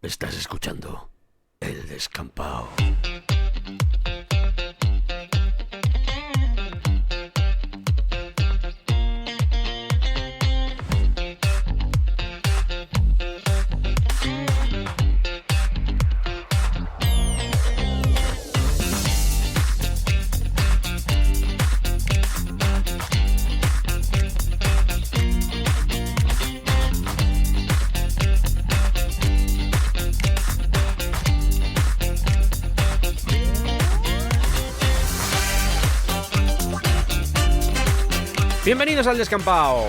Estás escuchando El Descampado. Bienvenidos al Descampado.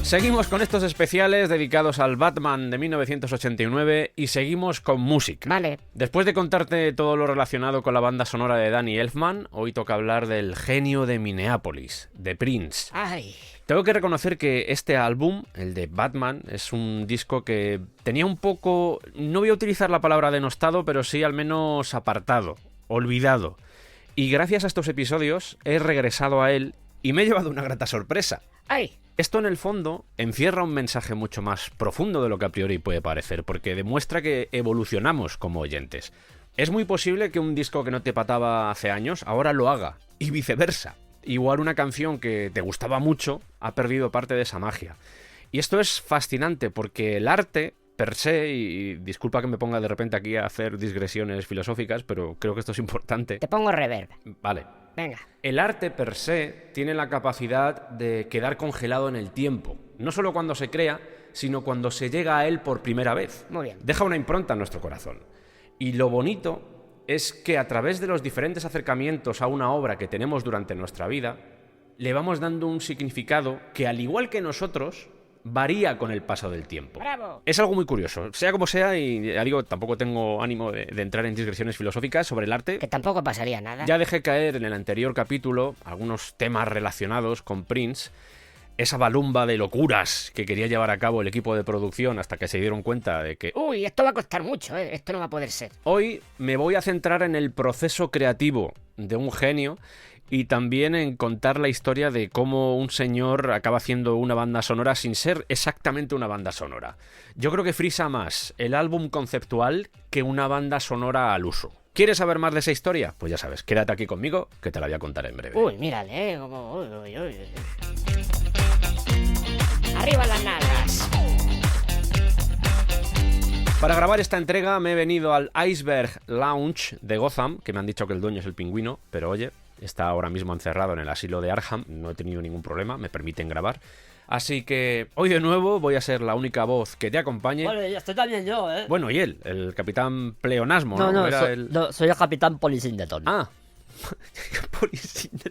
Seguimos con estos especiales dedicados al Batman de 1989 y seguimos con música. Vale. Después de contarte todo lo relacionado con la banda sonora de Danny Elfman, hoy toca hablar del genio de Minneapolis, de Prince. Ay. Tengo que reconocer que este álbum, el de Batman, es un disco que tenía un poco, no voy a utilizar la palabra denostado, pero sí al menos apartado, olvidado. Y gracias a estos episodios he regresado a él y me he llevado una grata sorpresa. Ay. Esto en el fondo encierra un mensaje mucho más profundo de lo que a priori puede parecer, porque demuestra que evolucionamos como oyentes. Es muy posible que un disco que no te pataba hace años ahora lo haga, y viceversa. Igual una canción que te gustaba mucho ha perdido parte de esa magia. Y esto es fascinante porque el arte per se, y disculpa que me ponga de repente aquí a hacer digresiones filosóficas, pero creo que esto es importante. Te pongo reverb. Vale. Venga. El arte per se tiene la capacidad de quedar congelado en el tiempo, no solo cuando se crea, sino cuando se llega a él por primera vez. Muy bien. Deja una impronta en nuestro corazón. Y lo bonito es que a través de los diferentes acercamientos a una obra que tenemos durante nuestra vida, le vamos dando un significado que, al igual que nosotros, varía con el paso del tiempo. ¡Bravo! Es algo muy curioso, sea como sea, y ya digo, tampoco tengo ánimo de entrar en digresiones filosóficas sobre el arte. Que tampoco pasaría nada. Ya dejé caer en el anterior capítulo algunos temas relacionados con Prince, esa balumba de locuras que quería llevar a cabo el equipo de producción hasta que se dieron cuenta de que Uy, esto va a costar mucho, ¿eh? Esto no va a poder ser. hoy me voy a centrar en el proceso creativo de un genio y también en contar la historia de cómo un señor acaba haciendo una banda sonora sin ser exactamente una banda sonora. Yo creo que frisa más el álbum conceptual que una banda sonora al uso. ¿Quieres saber más de esa historia? Pues ya sabes, quédate aquí conmigo que te la voy a contar en breve. Uy, mírale, como... Uy. Arriba las nalgas. Para grabar esta entrega me he venido al Iceberg Lounge de Gotham, que me han dicho que el dueño es el Pingüino, pero oye, está ahora mismo encerrado en el asilo de Arkham, no he tenido ningún problema, me permiten grabar. Así que hoy de nuevo voy a ser la única voz que te acompañe. Bueno, y estoy también yo, ¿eh? Bueno, y él, el capitán Pleonasmo, ¿no? No, Era el... soy el capitán Polisindeton. Ah.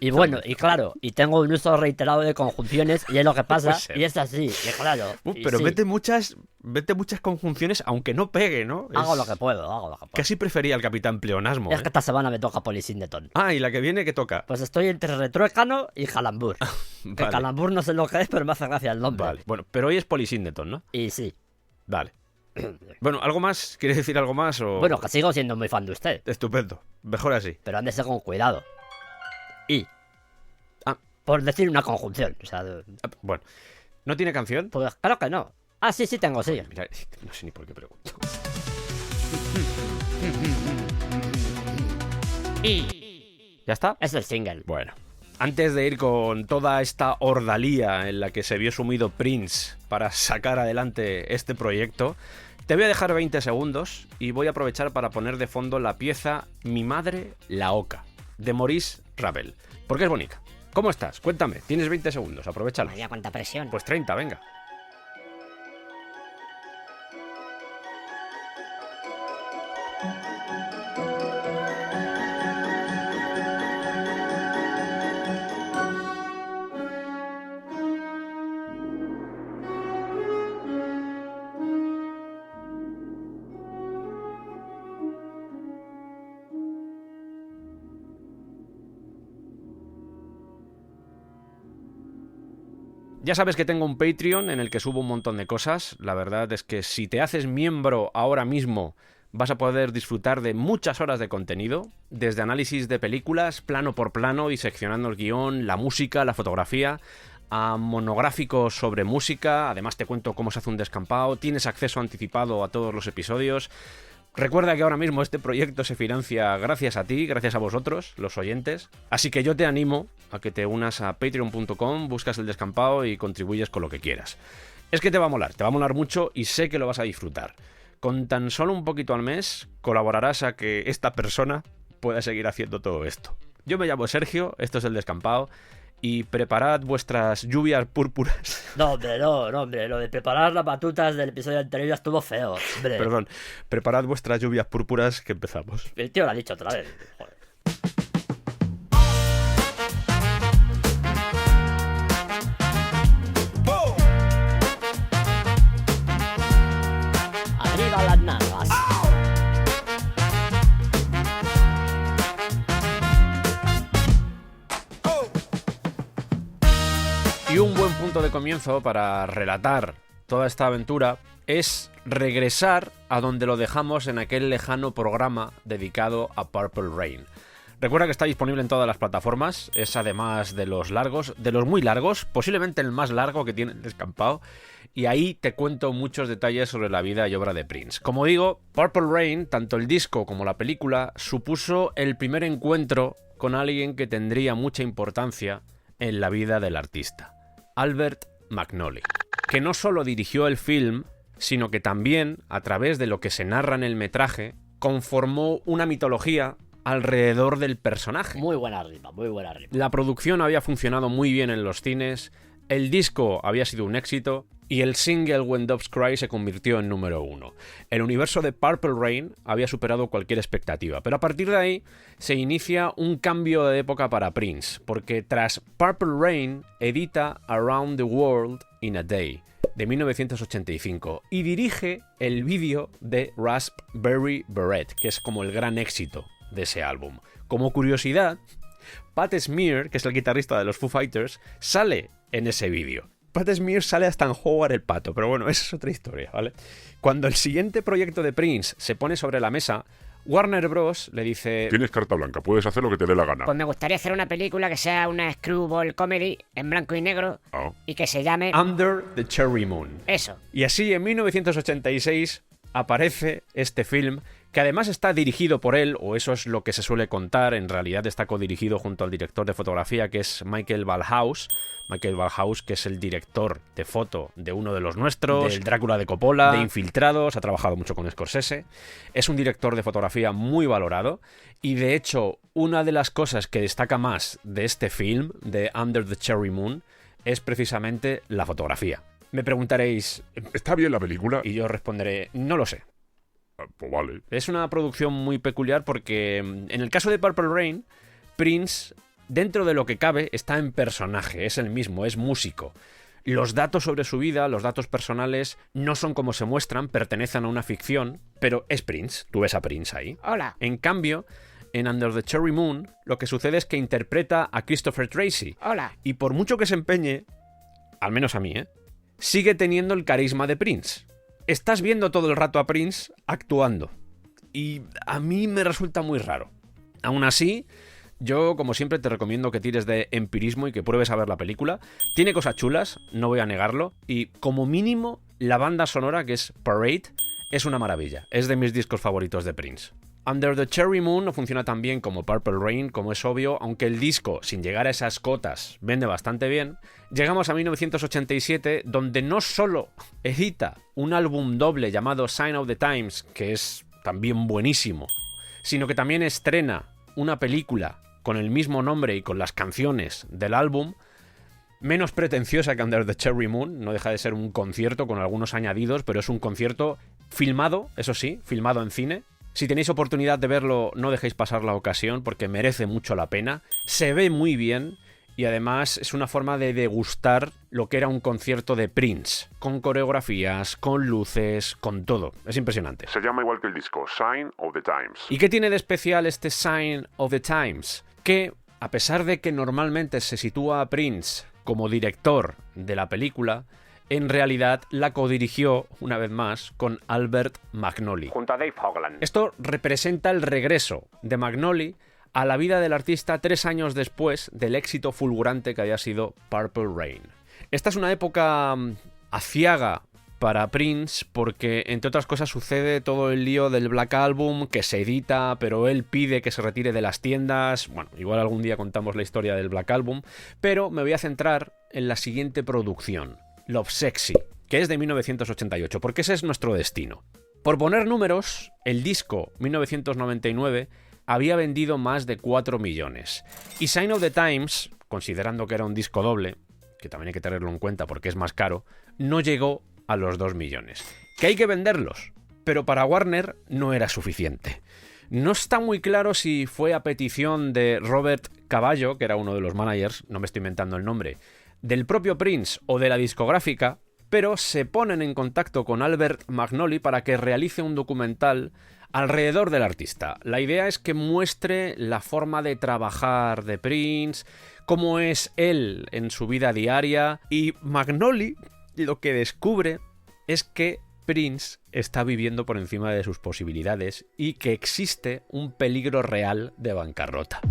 Y bueno, y claro, y tengo un uso reiterado de conjunciones, y es lo que pasa, Puede ser. y es así, y claro. Y Pero sí, vete muchas conjunciones, aunque no pegue, ¿no? hago Es- lo que puedo. Casi prefería al capitán Pleonasmo, Es ¿eh? que esta semana me toca Polisindeton. Ah, y la que viene, ¿qué toca? Pues estoy entre Retruécano y Jalambur. Que Vale. Jalambur no sé lo que es, pero me hace gracia el nombre. Vale, bueno, pero hoy es Polisindeton, ¿no? Y sí. Vale. Bueno, ¿algo más? ¿Quieres decir algo más o...? Bueno, que sigo siendo muy fan de usted, Estupendo. Mejor así. pero ándese con cuidado. Y. Ah. Por decir una conjunción, o sea. Bueno, ¿no tiene canción? Pues claro que no. Ah, sí, tengo, sí. Mira, no sé ni por qué pregunto. ¿Ya está? Es el single. Bueno, antes de ir con toda esta ordalía en la que se vio sumido Prince para sacar adelante este proyecto, te voy a dejar 20 segundos y voy a aprovechar para poner de fondo la pieza Mi madre, la oca, de Maurice Ravel, porque es bonita. ¿Cómo estás? Cuéntame, tienes 20 segundos, aprovechalo. María, cuánta presión. Pues 30, venga. Ya sabes que tengo un Patreon en el que subo un montón de cosas. La verdad es que si te haces miembro ahora mismo vas a poder disfrutar de muchas horas de contenido, desde análisis de películas, plano por plano, diseccionando el guión, la música, la fotografía, a monográficos sobre música. Además te cuento cómo se hace un descampado, tienes acceso anticipado a todos los episodios. Recuerda que ahora mismo este proyecto se financia gracias a ti, gracias a vosotros, los oyentes. Así que yo te animo a que te unas a patreon.com, buscas el descampado y contribuyes con lo que quieras. Es que te va a molar mucho y sé que lo vas a disfrutar. Con tan solo un poquito al mes, colaborarás a que esta persona pueda seguir haciendo todo esto. Yo me llamo Sergio, esto es El Descampado, y preparad vuestras lluvias púrpuras. No, hombre, lo de preparar las batutas del episodio anterior ya estuvo feo, hombre. Perdón, preparad vuestras lluvias púrpuras que empezamos. El tío lo ha dicho otra vez. Joder. Arriba las nalgas. Y un buen punto de comienzo para relatar toda esta aventura es regresar a donde lo dejamos en aquel lejano programa dedicado a Purple Rain. Recuerda que está disponible en todas las plataformas, es además de los largos, de los muy largos, posiblemente el más largo que tiene El Descampado, y ahí te cuento muchos detalles sobre la vida y obra de Prince. Como digo, Purple Rain, tanto el disco como la película, supuso el primer encuentro con alguien que tendría mucha importancia en la vida del artista. Albert McNally, que no solo dirigió el film, sino que también, a través de lo que se narra en el metraje, conformó una mitología alrededor del personaje. Muy buena rima, muy buena rima. La producción había funcionado muy bien en los cines, el disco había sido un éxito y el single When Doves Cry se convirtió en número 1. El universo de Purple Rain había superado cualquier expectativa, pero a partir de ahí se inicia un cambio de época para Prince, porque tras Purple Rain edita Around the World in a Day, de 1985, y dirige el vídeo de Raspberry Beret, que es como el gran éxito de ese álbum. Como curiosidad, Pat Smear, que es el guitarrista de los Foo Fighters, sale en ese vídeo. Pat Smear sale hasta en Howard el Pato, pero bueno, esa es otra historia, ¿vale? Cuando el siguiente proyecto de Prince se pone sobre la mesa, Warner Bros. Le dice: Tienes carta blanca, puedes hacer lo que te dé la gana. Pues me gustaría hacer una película que sea una screwball comedy en blanco y negro Ah. y que se llame... Under the Cherry Moon. Eso. Y así en 1986 aparece este film, que además está dirigido por él, o eso es lo que se suele contar, en realidad está codirigido junto al director de fotografía, que es Michael Ballhaus, que es el director de foto de uno de los nuestros, del Drácula de Coppola, de Infiltrados, ha trabajado mucho con Scorsese, es un director de fotografía muy valorado, y de hecho una de las cosas que destaca más de este film, de Under the Cherry Moon, es precisamente la fotografía. Me preguntaréis, ¿Está bien la película? y yo responderé, no lo sé. Pues vale. Es una producción muy peculiar porque en el caso de Purple Rain, Prince, dentro de lo que cabe, está en personaje, es el mismo, es músico. Los datos sobre su vida, los datos personales, no son como se muestran, pertenecen a una ficción, pero es Prince, tú ves a Prince ahí. Hola. En cambio, en Under the Cherry Moon, lo que sucede es que interpreta a Christopher Tracy. Hola. Y por mucho que se empeñe, al menos a mí, sigue teniendo el carisma de Prince. Estás viendo todo el rato a Prince actuando. Y a mí me resulta muy raro. Aún así, yo, como siempre, te recomiendo que tires de empirismo y que pruebes a ver la película. Tiene cosas chulas, no voy a negarlo. Y como mínimo, la banda sonora, que es Parade, es una maravilla. Es de mis discos favoritos de Prince. Under the Cherry Moon no funciona tan bien como Purple Rain, como es obvio, aunque el disco, sin llegar a esas cotas, vende bastante bien. Llegamos a 1987, donde no solo edita un álbum doble llamado Sign of the Times, que es también buenísimo, sino que también estrena una película con el mismo nombre y con las canciones del álbum, menos pretenciosa que Under the Cherry Moon, no deja de ser un concierto con algunos añadidos, pero es un concierto filmado, eso sí, filmado en cine. Si tenéis oportunidad de verlo, no dejéis pasar la ocasión porque merece mucho la pena. Se ve muy bien y además es una forma de degustar lo que era un concierto de Prince, con coreografías, con luces, con todo. Es impresionante. Se llama igual que el disco, Sign of the Times. ¿Y qué tiene de especial este Sign of the Times? Que, a pesar de que normalmente se sitúa a Prince como director de la película, en realidad la codirigió, una vez más, con Albert Magnoli. Junto a Dave Hogland. Esto representa el regreso de Magnoli a la vida del artista 3 años después del éxito fulgurante que había sido Purple Rain. Esta es una época aciaga para Prince porque, entre otras cosas, sucede todo el lío del Black Album, que se edita, pero él pide que se retire de las tiendas. Bueno, igual algún día contamos la historia del Black Album, pero me voy a centrar en la siguiente producción, Lovesexy, que es de 1988, porque ese es nuestro destino. Por poner números, el disco 1999 había vendido más de 4 millones. Y Sign of the Times, considerando que era un disco doble, que también hay que tenerlo en cuenta porque es más caro, no llegó a los 2 millones. Que hay que venderlos, pero para Warner no era suficiente. No está muy claro si fue a petición de Robert Cavallo, que era uno de los managers, no me estoy inventando el nombre, del propio Prince o de la discográfica, pero se ponen en contacto con Albert Magnoli para que realice un documental alrededor del artista. La idea es que muestre la forma de trabajar de Prince, cómo es él en su vida diaria, y Magnoli lo que descubre es que Prince está viviendo por encima de sus posibilidades y que existe un peligro real de bancarrota.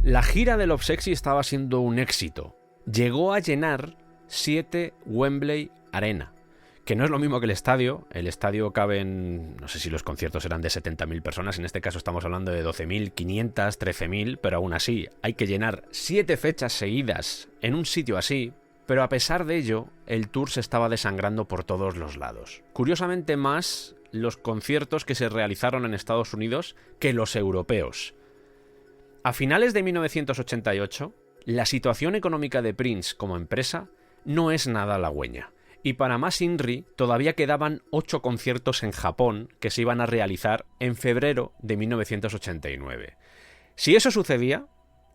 La gira de Lovesexy estaba siendo un éxito. Llegó a llenar 7 Wembley Arena, que no es lo mismo que el estadio. El estadio caben, no sé si los conciertos eran de 70.000 personas, en este caso estamos hablando de 12.500, 13.000, pero aún así hay que llenar 7 fechas seguidas en un sitio así. Pero a pesar de ello, el tour se estaba desangrando por todos los lados. Curiosamente más los conciertos que se realizaron en Estados Unidos que los europeos. A finales de 1988, la situación económica de Prince como empresa no es nada halagüeña. Y para más INRI, todavía quedaban 8 conciertos en Japón que se iban a realizar en febrero de 1989. Si eso sucedía,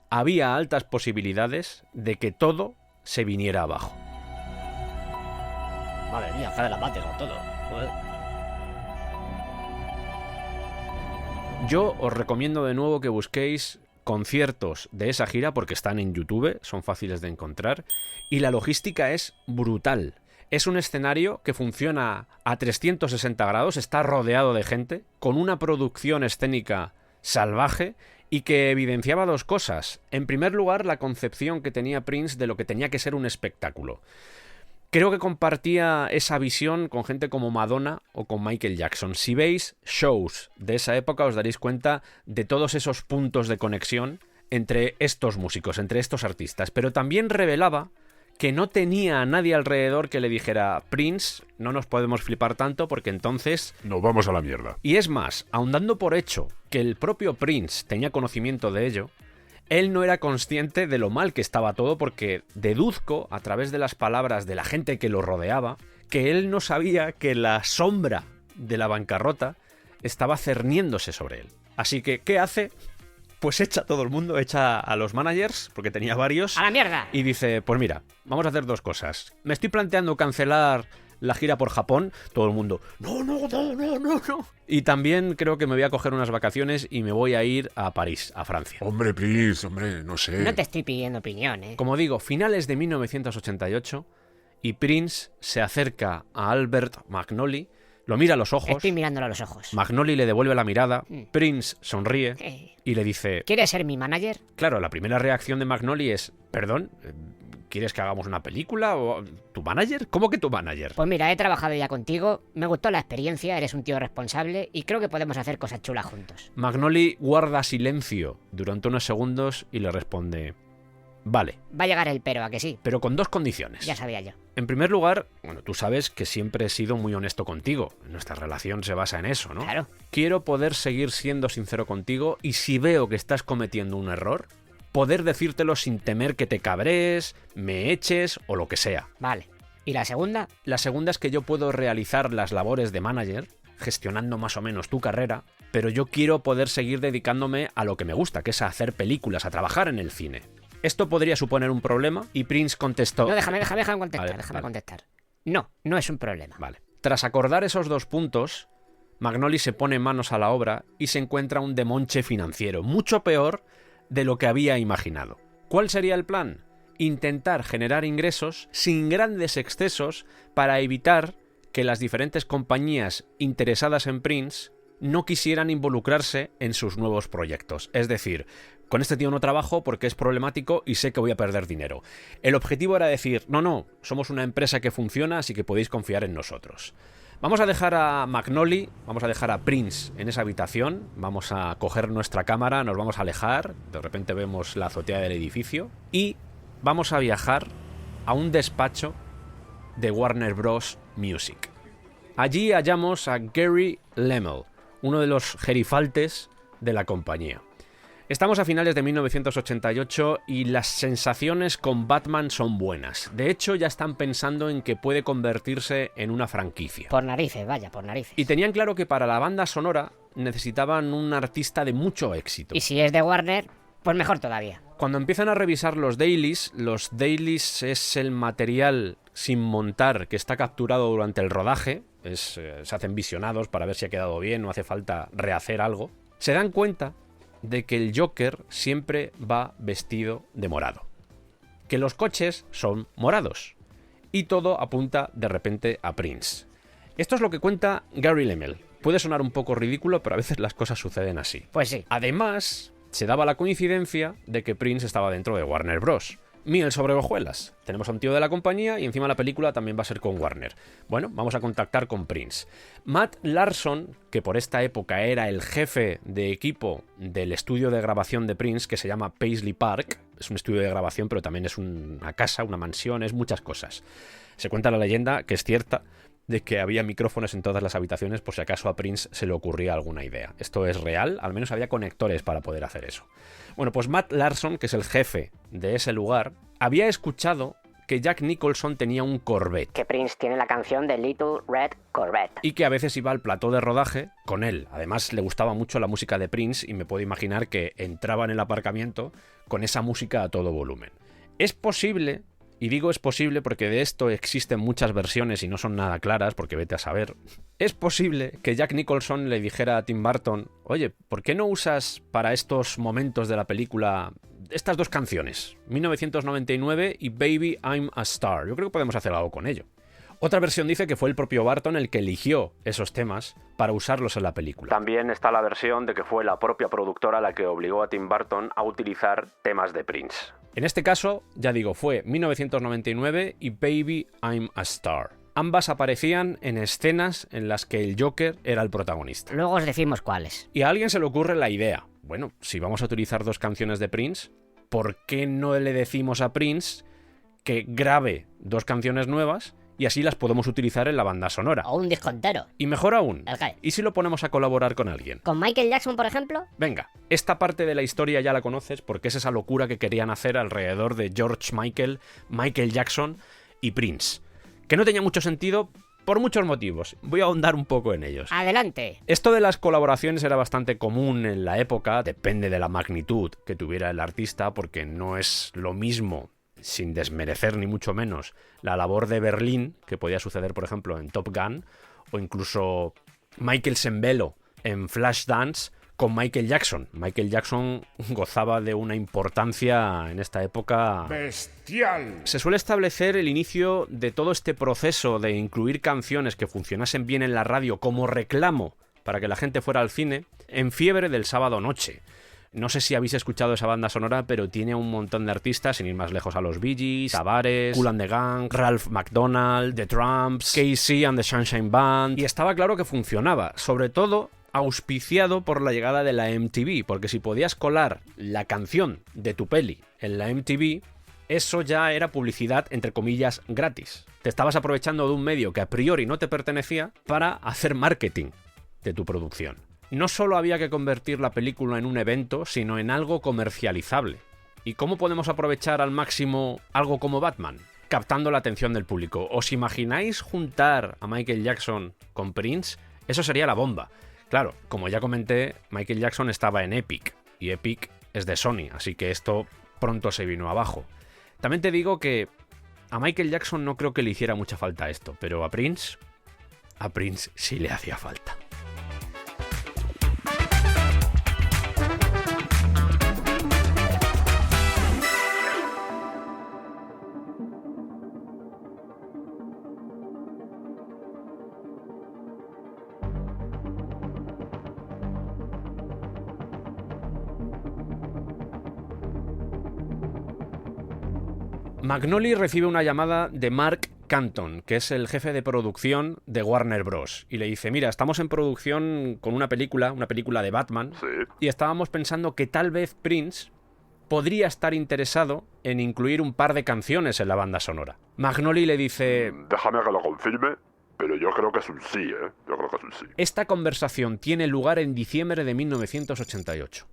había altas posibilidades de que todo se viniera abajo. Madre mía, cae la mate con todo. Joder. Yo os recomiendo de nuevo que busquéis conciertos de esa gira porque están en YouTube, son fáciles de encontrar, y la logística es brutal. Es un escenario que funciona a 360 grados, está rodeado de gente, con una producción escénica salvaje y que evidenciaba 2 cosas. En primer lugar, la concepción que tenía Prince de lo que tenía que ser un espectáculo. Creo que compartía esa visión con gente como Madonna o con Michael Jackson. Si veis shows de esa época os daréis cuenta de todos esos puntos de conexión entre estos músicos, entre estos artistas. Pero también revelaba que no tenía a nadie alrededor que le dijera: Prince, no nos podemos flipar tanto porque entonces Nos vamos a la mierda. Y es más, aun dando por hecho que el propio Prince tenía conocimiento de ello, él no era consciente de lo mal que estaba todo porque deduzco, a través de las palabras de la gente que lo rodeaba, que él no sabía que la sombra de la bancarrota estaba cerniéndose sobre él. Así que, ¿qué hace? Pues echa a todo el mundo, echa a los managers, porque tenía varios, ¡A la mierda! y dice: pues mira, vamos a hacer 2 cosas. Me estoy planteando cancelar la gira por Japón. Todo el mundo: no. Y también creo que me voy a coger unas vacaciones y me voy a ir a París, a Francia. Hombre, Prince, hombre, no sé. No te estoy pidiendo opinión, ¿eh? Como digo, finales de 1988, y Prince se acerca a Albert Magnoli, lo mira a los ojos, Estoy mirándolo a los ojos. Magnoli le devuelve la mirada, Prince sonríe Eh, y le dice... ¿Quieres ser mi manager? Claro, la primera reacción de Magnoli es: perdón, ¿quieres que hagamos una película? ¿O tu manager? ¿Cómo que tu manager? Pues mira, he trabajado ya contigo, me gustó la experiencia, eres un tío responsable y creo que podemos hacer cosas chulas juntos. Magnoli guarda silencio durante unos segundos y le responde: vale, Va a llegar el pero, ¿a que sí? pero con 2 condiciones. Ya sabía yo. En primer lugar, bueno, tú sabes que siempre he sido muy honesto contigo. Nuestra relación se basa en eso, ¿no? Claro. Quiero poder seguir siendo sincero contigo y si veo que estás cometiendo un error, poder decírtelo sin temer que te cabrees, me eches o lo que sea. Vale. ¿Y la segunda? La segunda es que yo puedo realizar las labores de manager, gestionando más o menos tu carrera, pero yo quiero poder seguir dedicándome a lo que me gusta, que es a hacer películas, a trabajar en el cine. Esto podría suponer un problema y Prince contestó... No, déjame contestar, Vale, déjame vale. contestar. No, no es un problema. Vale. Tras acordar esos 2 puntos, Magnoli se pone manos a la obra y se encuentra un demonche financiero, mucho peor de lo que había imaginado. ¿Cuál sería el plan? intentar generar ingresos sin grandes excesos para evitar que las diferentes compañías interesadas en Prince no quisieran involucrarse en sus nuevos proyectos. Es decir, con este tío no trabajo porque es problemático y sé que voy a perder dinero. El objetivo era decir, no, somos una empresa que funciona, así que podéis confiar en nosotros. Vamos a dejar a McNally, vamos a dejar a Prince en esa habitación, vamos a coger nuestra cámara, nos vamos a alejar, de repente vemos la azotea del edificio y vamos a viajar a un despacho de Warner Bros. Music. Allí hallamos a Gary Lemel, uno de los gerifaltes de la compañía. Estamos a finales de 1988 y las sensaciones con Batman son buenas. De hecho, ya están pensando en que puede convertirse en una franquicia. Por narices, vaya, por narices. Y tenían claro que para la banda sonora necesitaban un artista de mucho éxito. Y si es de Warner, pues mejor todavía. Cuando empiezan a revisar los dailies es el material sin montar que está capturado durante el rodaje, se hacen visionados para ver si ha quedado bien, no hace falta rehacer algo, se dan cuenta de que el Joker siempre va vestido de morado, que los coches son morados y todo apunta de repente a Prince. Esto es lo que cuenta Gary Lemel. Puede sonar un poco ridículo, pero a veces las cosas suceden así. Pues sí. Además, se daba la coincidencia de que Prince estaba dentro de Warner Bros. Miel sobre hojuelas. Tenemos a un tío de la compañía y encima la película también va a ser con Warner. Bueno, vamos a contactar con Prince. Matt Larson, que por esta época era el jefe de equipo del estudio de grabación de Prince, que se llama Paisley Park, es un estudio de grabación, pero también es una casa, una mansión, es muchas cosas. Se cuenta la leyenda, que es cierta, de que había micrófonos en todas las habitaciones por si acaso a Prince se le ocurría alguna idea. Esto es real, al menos había conectores para poder hacer eso. Bueno, pues Matt Larson, que es el jefe de ese lugar, había escuchado que Jack Nicholson tenía un Corvette. Que Prince tiene la canción de Little Red Corvette. Y que a veces iba al plató de rodaje con él. Además, le gustaba mucho la música de Prince y me puedo imaginar que entraba en el aparcamiento con esa música a todo volumen. Es posible... Y digo es posible porque de esto existen muchas versiones y no son nada claras, porque vete a saber. Es posible que Jack Nicholson le dijera a Tim Burton, oye, ¿por qué no usas para estos momentos de la película estas dos canciones? 1999 y Baby I'm a Star. Yo creo que podemos hacer algo con ello. Otra versión dice que fue el propio Burton el que eligió esos temas para usarlos en la película. También está la versión de que fue la propia productora la que obligó a Tim Burton a utilizar temas de Prince. En este caso, ya digo, fue 1999 y Baby I'm a Star. Ambas aparecían en escenas en las que el Joker era el protagonista. Luego os decimos cuáles. Y a alguien se le ocurre la idea. Bueno, si vamos a utilizar dos canciones de Prince, ¿por qué no le decimos a Prince que grabe dos canciones nuevas y así las podemos utilizar en la banda sonora? O un disco entero. Y mejor aún, ¿El qué? ¿y si lo ponemos a colaborar con alguien? ¿Con Michael Jackson, por ejemplo? Venga, esta parte de la historia ya la conoces porque es esa locura que querían hacer alrededor de George Michael, Michael Jackson y Prince. Que no tenía mucho sentido por muchos motivos. Voy a ahondar un poco en ellos. Adelante. Esto de las colaboraciones era bastante común en la época, depende de la magnitud que tuviera el artista, porque no es lo mismo, sin desmerecer ni mucho menos, la labor de Berlín, que podía suceder, por ejemplo, en Top Gun, o incluso Michael Sembello en Flashdance con Michael Jackson. Michael Jackson gozaba de una importancia en esta época ¡bestial! Se suele establecer el inicio de todo este proceso de incluir canciones que funcionasen bien en la radio como reclamo para que la gente fuera al cine en Fiebre del sábado noche. No sé si habéis escuchado esa banda sonora, pero tiene un montón de artistas, sin ir más lejos, a los Bee Gees, Tavares, Kool and the Gang, Ralph McDonald, The Tramps, Casey and the Sunshine Band, y estaba claro que funcionaba, sobre todo auspiciado por la llegada de la MTV, porque si podías colar la canción de tu peli en la MTV, eso ya era publicidad, entre comillas, gratis. Te estabas aprovechando de un medio que a priori no te pertenecía para hacer marketing de tu producción. No solo había que convertir la película en un evento, sino en algo comercializable. ¿Y cómo podemos aprovechar al máximo algo como Batman? Captando la atención del público. ¿Os imagináis juntar a Michael Jackson con Prince? Eso sería la bomba. Claro, como ya comenté, Michael Jackson estaba en Epic, y Epic es de Sony, así que esto pronto se vino abajo. También te digo que a Michael Jackson no creo que le hiciera mucha falta esto, pero a Prince sí le hacía falta. Magnoli recibe una llamada de Mark Canton, que es el jefe de producción de Warner Bros. Y le dice, mira, estamos en producción con una película de Batman, Sí. y estábamos pensando que tal vez Prince podría estar interesado en incluir un par de canciones en la banda sonora. Magnoli le dice, Déjame que lo confirme, pero yo creo que es un sí, ¿eh? Yo creo que es un sí. esta conversación tiene lugar en diciembre de 1988.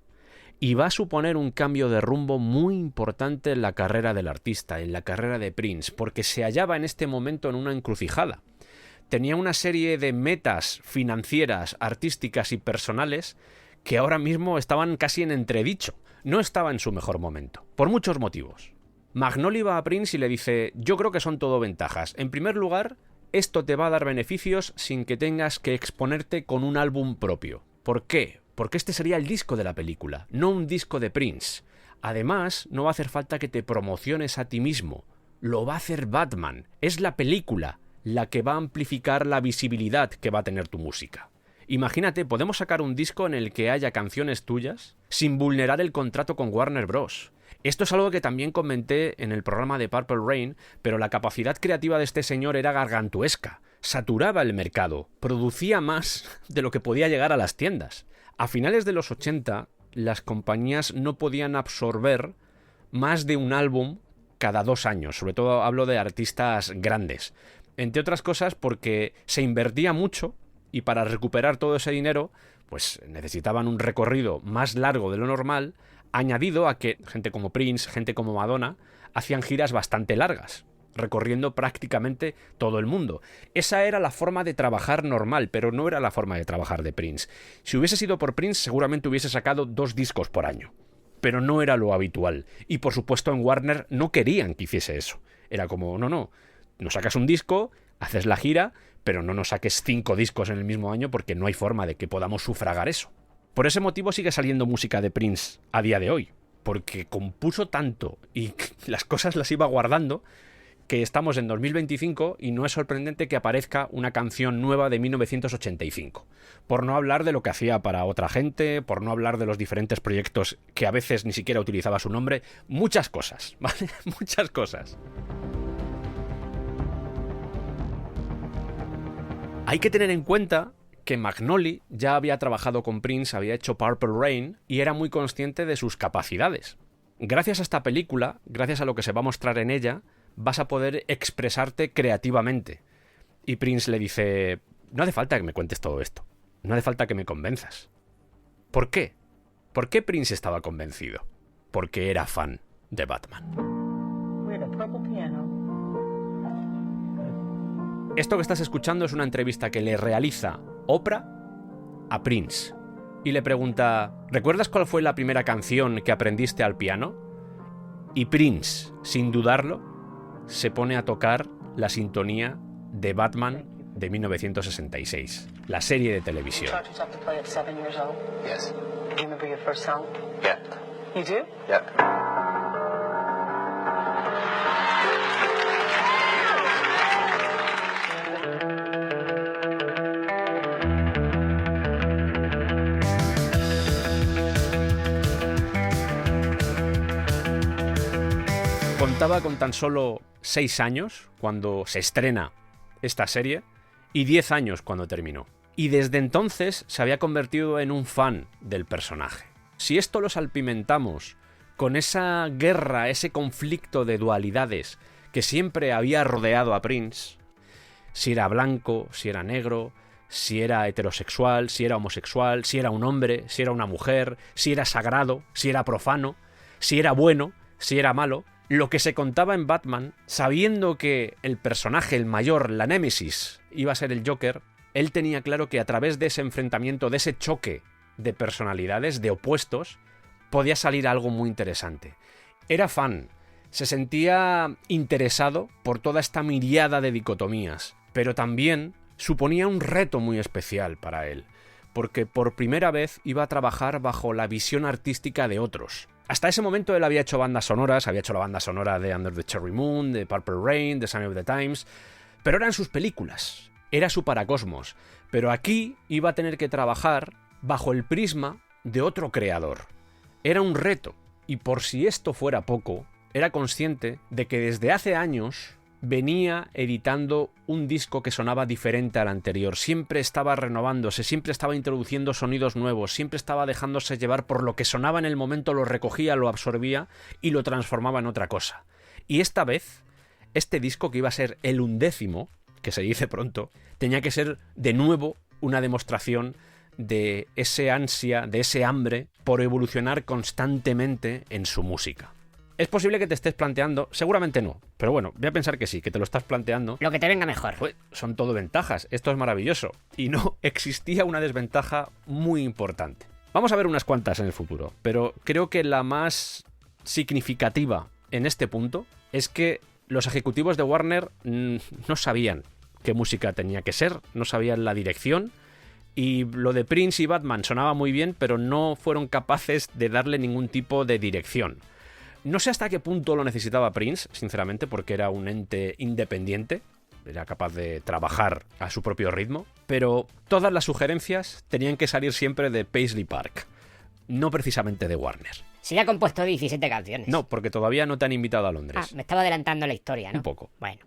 Y va a suponer un cambio de rumbo muy importante en la carrera del artista, en la carrera de Prince, porque se hallaba en este momento en una encrucijada. Tenía una serie de metas financieras, artísticas y personales que ahora mismo estaban casi en entredicho. No estaba en su mejor momento, por muchos motivos. Magnoli va a Prince y le dice, yo creo que son todo ventajas. En primer lugar, esto te va a dar beneficios sin que tengas que exponerte con un álbum propio. ¿Por qué? Porque este sería el disco de la película, no un disco de Prince. Además, no va a hacer falta que te promociones a ti mismo. Lo va a hacer Batman. Es la película la que va a amplificar la visibilidad que va a tener tu música. Imagínate, podemos sacar un disco en el que haya canciones tuyas sin vulnerar el contrato con Warner Bros. Esto es algo que también comenté en el programa de Purple Rain, pero la capacidad creativa de este señor era gargantuesca. Saturaba el mercado, producía más de lo que podía llegar a las tiendas. A finales de los 80, las compañías no podían absorber más de un álbum cada 2 años, sobre todo hablo de artistas grandes. Entre otras cosas porque se invertía mucho y para recuperar todo ese dinero, pues necesitaban un recorrido más largo de lo normal, añadido a que gente como Prince, gente como Madonna, hacían giras bastante largas, recorriendo prácticamente todo el mundo. Esa era la forma de trabajar normal, pero no era la forma de trabajar de Prince. Si hubiese sido por Prince, seguramente hubiese sacado 2 discos por año. Pero no era lo habitual. Y por supuesto en Warner no querían que hiciese eso. Era como, no sacas un disco, haces la gira, pero no nos saques 5 discos en el mismo año porque no hay forma de que podamos sufragar eso. Por ese motivo sigue saliendo música de Prince a día de hoy, porque compuso tanto y las cosas las iba guardando que estamos en 2025 y no es sorprendente que aparezca una canción nueva de 1985. Por no hablar de lo que hacía para otra gente, por no hablar de los diferentes proyectos que a veces ni siquiera utilizaba su nombre, muchas cosas, ¿vale? Muchas cosas. Hay que tener en cuenta que Magnoli ya había trabajado con Prince, había hecho Purple Rain y era muy consciente de sus capacidades. Gracias a esta película, gracias a lo que se va a mostrar en ella, vas a poder expresarte creativamente. Y Prince le dice, no hace falta que me cuentes todo esto, no hace falta que me convenzas. ¿Por qué? ¿Por qué Prince estaba convencido? Porque era fan de Batman. Esto que estás escuchando es una entrevista que le realiza Oprah a Prince. Y le pregunta, ¿recuerdas cuál fue la primera canción que aprendiste al piano? Y Prince, sin dudarlo, se pone a tocar la sintonía de Batman de 1966, la serie de televisión. Yes. Do you remember your first song? Yeah. You do? Yeah. Contaba con tan solo 6 años cuando se estrena esta serie y 10 años cuando terminó. Y desde entonces se había convertido en un fan del personaje. Si esto lo salpimentamos con esa guerra, ese conflicto de dualidades que siempre había rodeado a Prince, si era blanco, si era negro, si era heterosexual, si era homosexual, si era un hombre, si era una mujer, si era sagrado, si era profano, si era bueno, si era malo, lo que se contaba en Batman, sabiendo que el personaje, el mayor, la némesis, iba a ser el Joker, él tenía claro que a través de ese enfrentamiento, de ese choque de personalidades, de opuestos, podía salir algo muy interesante. Era fan, se sentía interesado por toda esta miriada de dicotomías, pero también suponía un reto muy especial para él, porque por primera vez iba a trabajar bajo la visión artística de otros. Hasta ese momento él había hecho bandas sonoras, había hecho la banda sonora de Under the Cherry Moon, de Purple Rain, de Sign of the Times, pero eran sus películas, era su paracosmos, pero aquí iba a tener que trabajar bajo el prisma de otro creador. Era un reto, y por si esto fuera poco, era consciente de que desde hace años venía editando un disco que sonaba diferente al anterior. Siempre estaba renovándose, siempre estaba introduciendo sonidos nuevos, siempre estaba dejándose llevar por lo que sonaba en el momento, lo recogía, lo absorbía y lo transformaba en otra cosa. Y esta vez, este disco, que iba a ser el 11º, que se dice pronto, tenía que ser de nuevo una demostración de ese ansia, de ese hambre por evolucionar constantemente en su música. Es posible que te estés planteando, seguramente no, pero bueno, voy a pensar que sí, que te lo estás planteando. Lo que te venga mejor. Pues son todo ventajas, esto es maravilloso. Y no, existía una desventaja muy importante. Vamos a ver unas cuantas en el futuro, pero creo que la más significativa en este punto es que los ejecutivos de Warner no sabían qué música tenía que ser, no sabían la dirección, y lo de Prince y Batman sonaba muy bien, pero no fueron capaces de darle ningún tipo de dirección. No sé hasta qué punto lo necesitaba Prince, sinceramente, porque era un ente independiente, era capaz de trabajar a su propio ritmo, pero todas las sugerencias tenían que salir siempre de Paisley Park, no precisamente de Warner. Se ya ha compuesto 17 canciones. No, porque todavía no te han invitado a Londres. Ah, me estaba adelantando la historia, ¿no? Un poco. Bueno.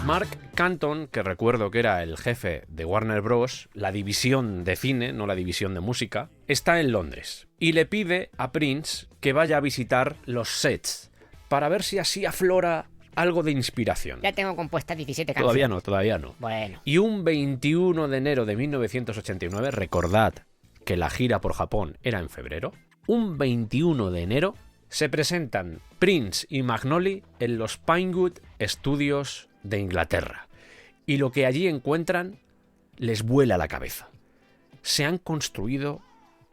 Mark Canton, que recuerdo que era el jefe de Warner Bros., la división de cine, no la división de música, está en Londres y le pide a Prince que vaya a visitar los sets para ver si así aflora algo de inspiración. Ya tengo compuestas 17 canciones. Todavía no. Bueno. Y un 21 de enero de 1989, recordad que la gira por Japón era en febrero, un 21 de enero se presentan Prince y Magnoli en los Pinewood Studios de Inglaterra. Y lo que allí encuentran les vuela la cabeza. Se han construido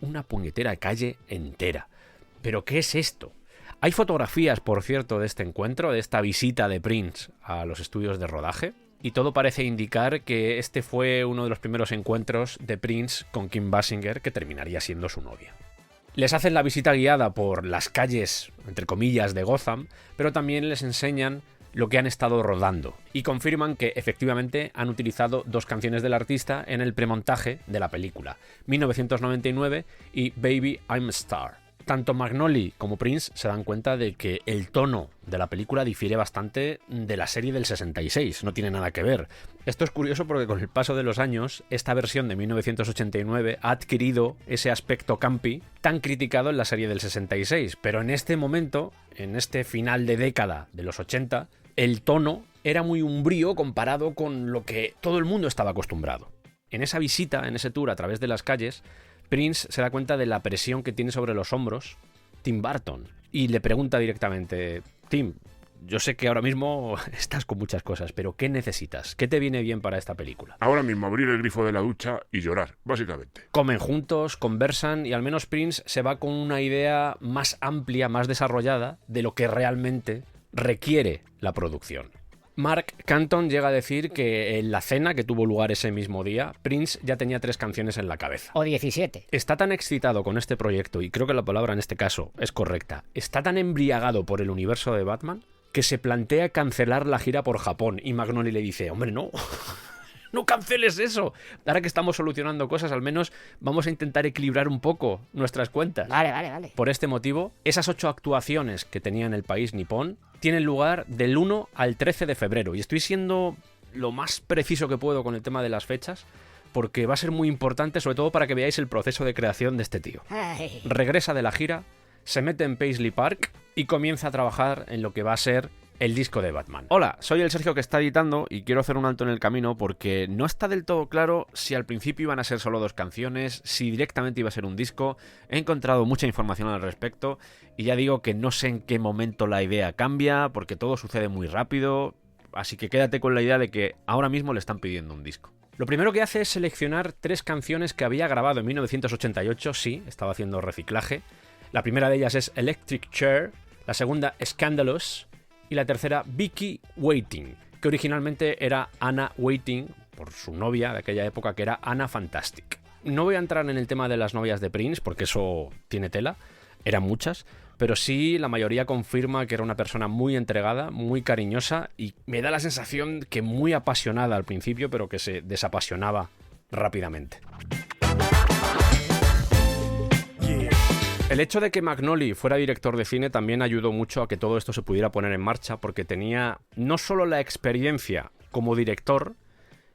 una puñetera calle entera. ¿Pero qué es esto? Hay fotografías, por cierto, de este encuentro, de esta visita de Prince a los estudios de rodaje, y todo parece indicar que este fue uno de los primeros encuentros de Prince con Kim Basinger, que terminaría siendo su novia. Les hacen la visita guiada por las calles, entre comillas, de Gotham, pero también les enseñan lo que han estado rodando y confirman que efectivamente han utilizado dos canciones del artista en el premontaje de la película, 1999 y Baby I'm a Star. Tanto Magnoli como Prince se dan cuenta de que el tono de la película difiere bastante de la serie del 66, no tiene nada que ver. Esto es curioso porque con el paso de los años, esta versión de 1989 ha adquirido ese aspecto campi tan criticado en la serie del 66, pero en este momento, en este final de década de los 80, el tono era muy umbrío comparado con lo que todo el mundo estaba acostumbrado. En esa visita, en ese tour a través de las calles, Prince se da cuenta de la presión que tiene sobre los hombros Tim Burton y le pregunta directamente: Tim, yo sé que ahora mismo estás con muchas cosas, pero ¿qué necesitas? ¿Qué te viene bien para esta película? Ahora mismo abrir el grifo de la ducha y llorar, básicamente. Comen juntos, conversan y al menos Prince se va con una idea más amplia, más desarrollada de lo que realmente requiere la producción. Mark Canton llega a decir que en la cena que tuvo lugar ese mismo día, Prince ya tenía 3 canciones en la cabeza. O 17. Está tan excitado con este proyecto, y creo que la palabra en este caso es correcta, está tan embriagado por el universo de Batman, que se plantea cancelar la gira por Japón, y Magnoli le dice: hombre, no, no canceles eso. Ahora que estamos solucionando cosas, al menos vamos a intentar equilibrar un poco nuestras cuentas. Vale. Por este motivo, esas 8 actuaciones que tenía en el país nipón tienen lugar del 1 al 13 de febrero. Y estoy siendo lo más preciso que puedo con el tema de las fechas, porque va a ser muy importante, sobre todo para que veáis el proceso de creación de este tío. Ay. Regresa de la gira, se mete en Paisley Park y comienza a trabajar en lo que va a ser el disco de Batman. Hola, soy el Sergio que está editando y quiero hacer un alto en el camino porque no está del todo claro si al principio iban a ser solo 2 canciones, si directamente iba a ser un disco. He encontrado mucha información al respecto y ya digo que no sé en qué momento la idea cambia porque todo sucede muy rápido, así que quédate con la idea de que ahora mismo le están pidiendo un disco. Lo primero que hace es seleccionar 3 canciones que había grabado en 1988, sí, estaba haciendo reciclaje. La primera de ellas es Electric Chair, la segunda Scandalous y la tercera Vicky Waiting, que originalmente era Anna Waiting, por su novia de aquella época, que era Anna Fantastic. No voy a entrar en el tema de las novias de Prince, porque eso tiene tela. eran muchas, pero sí la mayoría confirma que era una persona muy entregada, muy cariñosa y me da la sensación que muy apasionada al principio, pero que se desapasionaba rápidamente. El hecho de que McNally fuera director de cine también ayudó mucho a que todo esto se pudiera poner en marcha, porque tenía no solo la experiencia como director,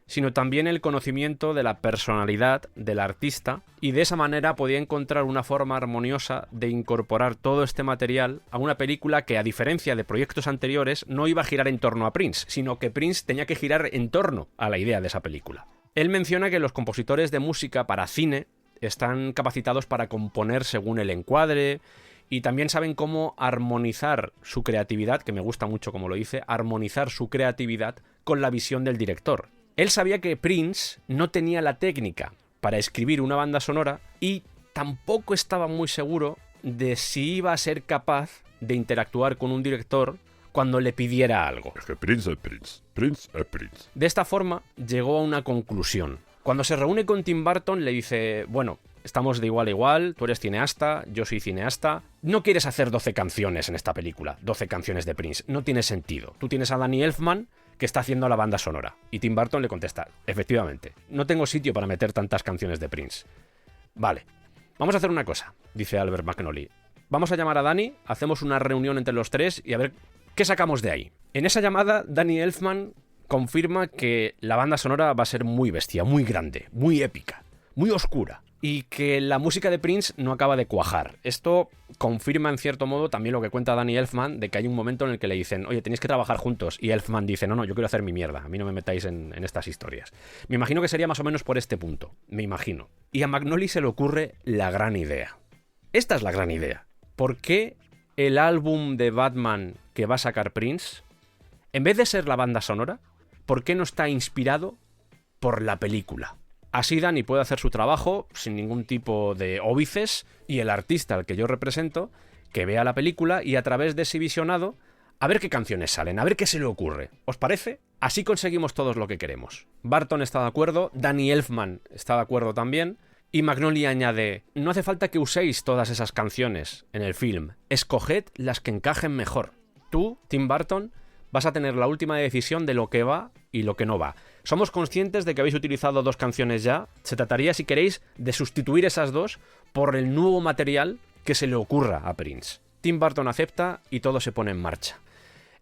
sino también el conocimiento de la personalidad del artista, y de esa manera podía encontrar una forma armoniosa de incorporar todo este material a una película que, a diferencia de proyectos anteriores, no iba a girar en torno a Prince, sino que Prince tenía que girar en torno a la idea de esa película. Él menciona que los compositores de música para cine están capacitados para componer según el encuadre y también saben cómo armonizar su creatividad, que me gusta mucho como lo dice, armonizar su creatividad con la visión del director. Él sabía que Prince no tenía la técnica para escribir una banda sonora y tampoco estaba muy seguro de si iba a ser capaz de interactuar con un director cuando le pidiera algo. Es que Prince es Prince. Prince es Prince. De esta forma llegó a una conclusión. Cuando se reúne con Tim Burton le dice, bueno, estamos de igual a igual, tú eres cineasta, yo soy cineasta, no quieres hacer 12 canciones en esta película, 12 canciones de Prince, no tiene sentido. Tú tienes a Danny Elfman que está haciendo la banda sonora. Y Tim Burton le contesta, efectivamente, no tengo sitio para meter tantas canciones de Prince. Vale, vamos a hacer una cosa, dice Albert McNally. Vamos a llamar a Danny, hacemos una reunión entre los tres y a ver qué sacamos de ahí. En esa llamada, Danny Elfman confirma que la banda sonora va a ser muy bestia, muy grande, muy épica, muy oscura, y que la música de Prince no acaba de cuajar. Esto confirma en cierto modo también lo que cuenta Danny Elfman, de que hay un momento en el que le dicen, oye, tenéis que trabajar juntos, y Elfman dice, no, yo quiero hacer mi mierda, a mí no me metáis en estas historias. Me imagino que sería más o menos por este punto, me imagino. Y a McNally se le ocurre la gran idea. Esta es la gran idea. ¿Por qué el álbum de Batman que va a sacar Prince, en vez de ser la banda sonora, por qué no está inspirado por la película? Así Danny puede hacer su trabajo sin ningún tipo de óbices y el artista al que yo represento que vea la película y a través de ese visionado a ver qué canciones salen, a ver qué se le ocurre. ¿Os parece? Así conseguimos todos lo que queremos. Burton está de acuerdo, Danny Elfman está de acuerdo también y McNally añade, no hace falta que uséis todas esas canciones en el film, escoged las que encajen mejor. Tú, Tim Burton, vas a tener la última decisión de lo que va y lo que no va. Somos conscientes de que habéis utilizado 2 canciones ya. Se trataría, si queréis, de sustituir esas 2 por el nuevo material que se le ocurra a Prince. Tim Burton acepta y todo se pone en marcha.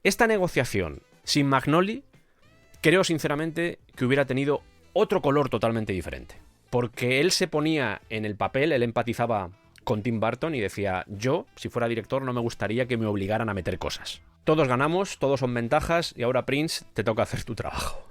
Esta negociación sin McNally, creo sinceramente que hubiera tenido otro color totalmente diferente. Porque él se ponía en el papel, él empatizaba con Tim Burton y decía, yo, si fuera director, no me gustaría que me obligaran a meter cosas. Todos ganamos, todos son ventajas y ahora Prince, te toca hacer tu trabajo.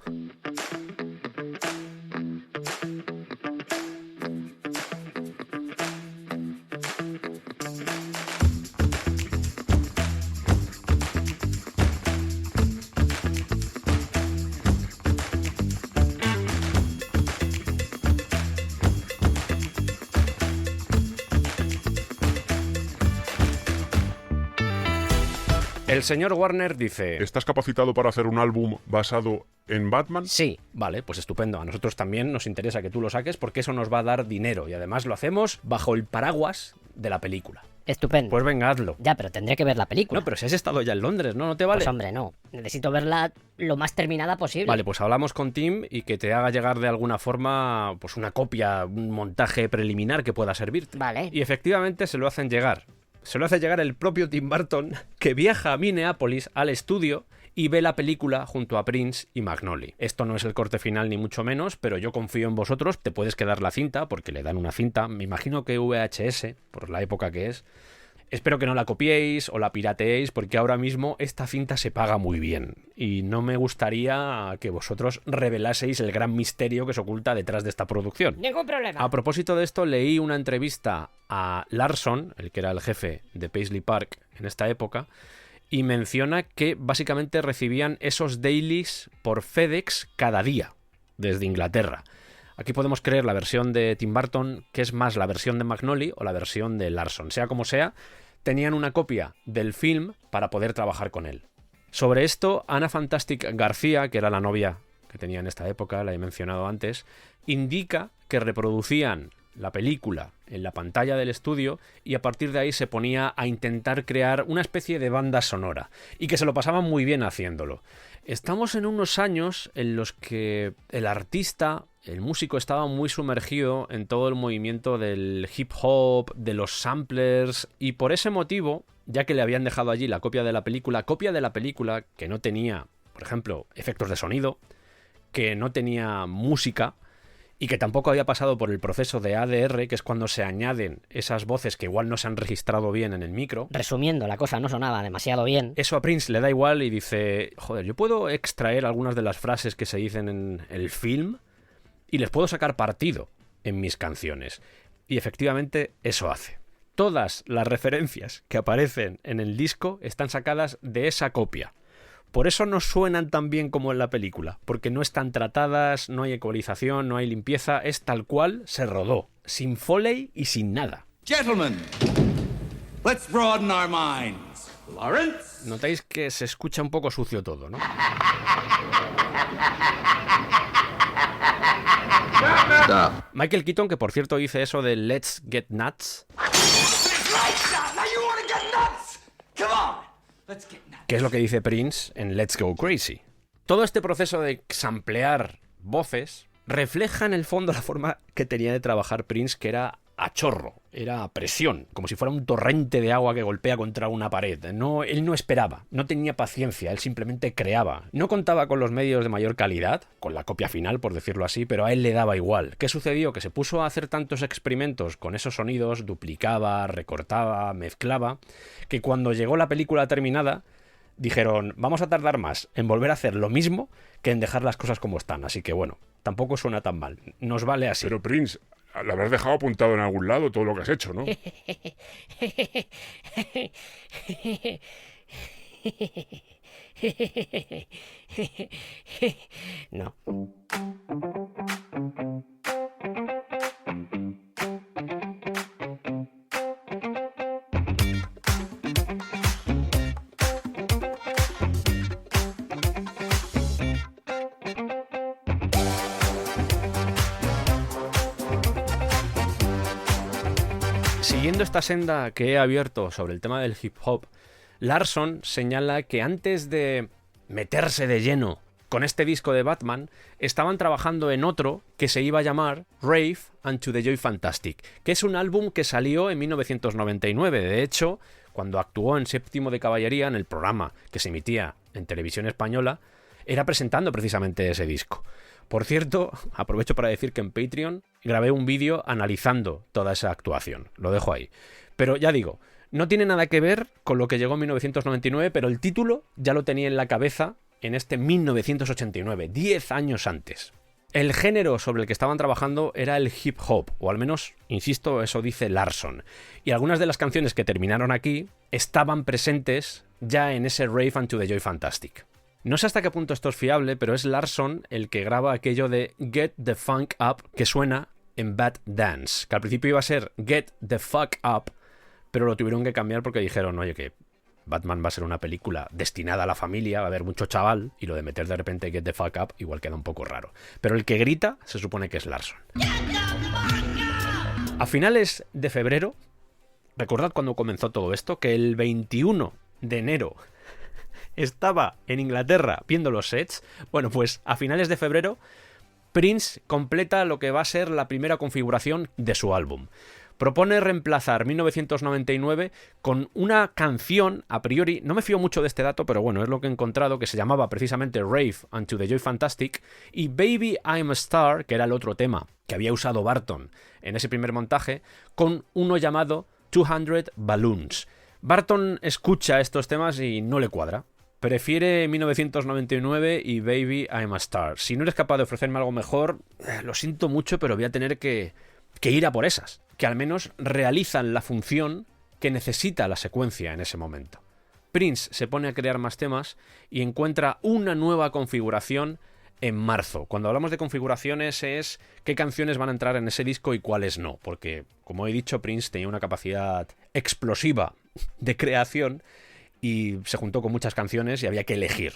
El señor Warner dice... ¿Estás capacitado para hacer un álbum basado en Batman? Sí, vale, pues estupendo. A nosotros también nos interesa que tú lo saques porque eso nos va a dar dinero y además lo hacemos bajo el paraguas de la película. Estupendo. Pues venga, hazlo. Ya, pero tendré que ver la película. No, pero si has estado ya en Londres, ¿no? ¿No te vale? Pues hombre, no. Necesito verla lo más terminada posible. Vale, pues hablamos con Tim y que te haga llegar de alguna forma pues una copia, un montaje preliminar que pueda servirte. Vale. Y efectivamente se lo hacen llegar. Se lo hace llegar el propio Tim Burton, que viaja a Minneapolis al estudio y ve la película junto a Prince y McNally. Esto no es el corte final ni mucho menos, pero yo confío en vosotros. Te puedes quedar la cinta, porque le dan una cinta, me imagino que VHS, por la época que es. Espero que no la copiéis o la pirateéis, porque ahora mismo esta cinta se paga muy bien. Y no me gustaría que vosotros revelaseis el gran misterio que se oculta detrás de esta producción. Ningún problema. A propósito de esto, leí una entrevista a Larson, el que era el jefe de Paisley Park en esta época, y menciona que básicamente recibían esos dailies por FedEx cada día, desde Inglaterra. Aquí podemos creer la versión de Tim Burton, que es más la versión de McNally o la versión de Larson. Sea como sea, tenían una copia del film para poder trabajar con él. Sobre esto, Ana Fantastic García, que era la novia que tenía en esta época, la he mencionado antes, indica que reproducían la película en la pantalla del estudio y a partir de ahí se ponía a intentar crear una especie de banda sonora y que se lo pasaban muy bien haciéndolo. Estamos en unos años en los que el artista, el músico, estaba muy sumergido en todo el movimiento del hip hop, de los samplers, y por ese motivo, ya que le habían dejado allí la copia de la película que no tenía, por ejemplo, efectos de sonido, que no tenía música y que tampoco había pasado por el proceso de ADR, que es cuando se añaden esas voces que igual no se han registrado bien en el micro. Resumiendo, la cosa no sonaba demasiado bien. Eso a Prince le da igual y dice, joder, yo puedo extraer algunas de las frases que se dicen en el film y les puedo sacar partido en mis canciones. Y efectivamente eso hace. Todas las referencias que aparecen en el disco están sacadas de esa copia. Por eso no suenan tan bien como en la película, porque no están tratadas, no hay ecualización, no hay limpieza, es tal cual se rodó, sin Foley y sin nada. Gentlemen, let's broaden our minds. Lawrence? Notáis que se escucha un poco sucio todo, ¿no? Stop. Michael Keaton, que por cierto dice eso de Let's Get Nuts, que es lo que dice Prince en Let's Go Crazy. Todo este proceso de samplear voces refleja en el fondo la forma que tenía de trabajar Prince, que era a chorro, era a presión, como si fuera un torrente de agua que golpea contra una pared. No, él no esperaba, no tenía paciencia, él simplemente creaba. No contaba con los medios de mayor calidad, con la copia final, por decirlo así, pero a él le daba igual. ¿Qué sucedió? Que se puso a hacer tantos experimentos con esos sonidos, duplicaba, recortaba, mezclaba, que cuando llegó la película terminada, dijeron, vamos a tardar más en volver a hacer lo mismo que en dejar las cosas como están. Así que bueno, tampoco suena tan mal, nos vale así. Pero Prince, lo habrás dejado apuntado en algún lado todo lo que has hecho, ¿no? No. Siguiendo esta senda que he abierto sobre el tema del hip hop, Larson señala que antes de meterse de lleno con este disco de Batman, estaban trabajando en otro que se iba a llamar Rave Unto the Joy Fantastic, que es un álbum que salió en 1999. De hecho, cuando actuó en Séptimo de Caballería, en el programa que se emitía en televisión española, era presentando precisamente ese disco. Por cierto, aprovecho para decir que en Patreon grabé un vídeo analizando toda esa actuación. Lo dejo ahí. Pero ya digo, no tiene nada que ver con lo que llegó en 1999, pero el título ya lo tenía en la cabeza en este 1989, 10 años antes. El género sobre el que estaban trabajando era el hip hop, o al menos, insisto, eso dice Larson. Y algunas de las canciones que terminaron aquí estaban presentes ya en ese Rave Unto the Joy Fantastic. No sé hasta qué punto esto es fiable, pero es Larson el que graba aquello de Get the Funk Up que suena en Bad Dance, que al principio iba a ser Get the Fuck Up, pero lo tuvieron que cambiar porque dijeron, oye, que Batman va a ser una película destinada a la familia, va a haber mucho chaval, y lo de meter de repente Get the Fuck Up igual queda un poco raro. Pero el que grita se supone que es Larson. A finales de febrero, recordad cuando comenzó todo esto, que el 21 de enero estaba en Inglaterra viendo los sets. Bueno, pues a finales de febrero Prince completa lo que va a ser la primera configuración de su álbum. Propone reemplazar 1999 con una canción, a priori, no me fío mucho de este dato, pero bueno, es lo que he encontrado, que se llamaba precisamente Rave Unto the Joy Fantastic, y Baby I'm a Star, que era el otro tema que había usado Barton en ese primer montaje, con uno llamado 200 Balloons. Barton escucha estos temas y no le cuadra. Prefiere 1999 y Baby I'm a Star. Si no eres capaz de ofrecerme algo mejor, lo siento mucho, pero voy a tener que ir a por esas, que al menos realizan la función que necesita la secuencia en ese momento. Prince se pone a crear más temas y encuentra una nueva configuración en marzo. Cuando hablamos de configuraciones es qué canciones van a entrar en ese disco y cuáles no, porque, como he dicho, Prince tenía una capacidad explosiva de creación y se juntó con muchas canciones y había que elegir.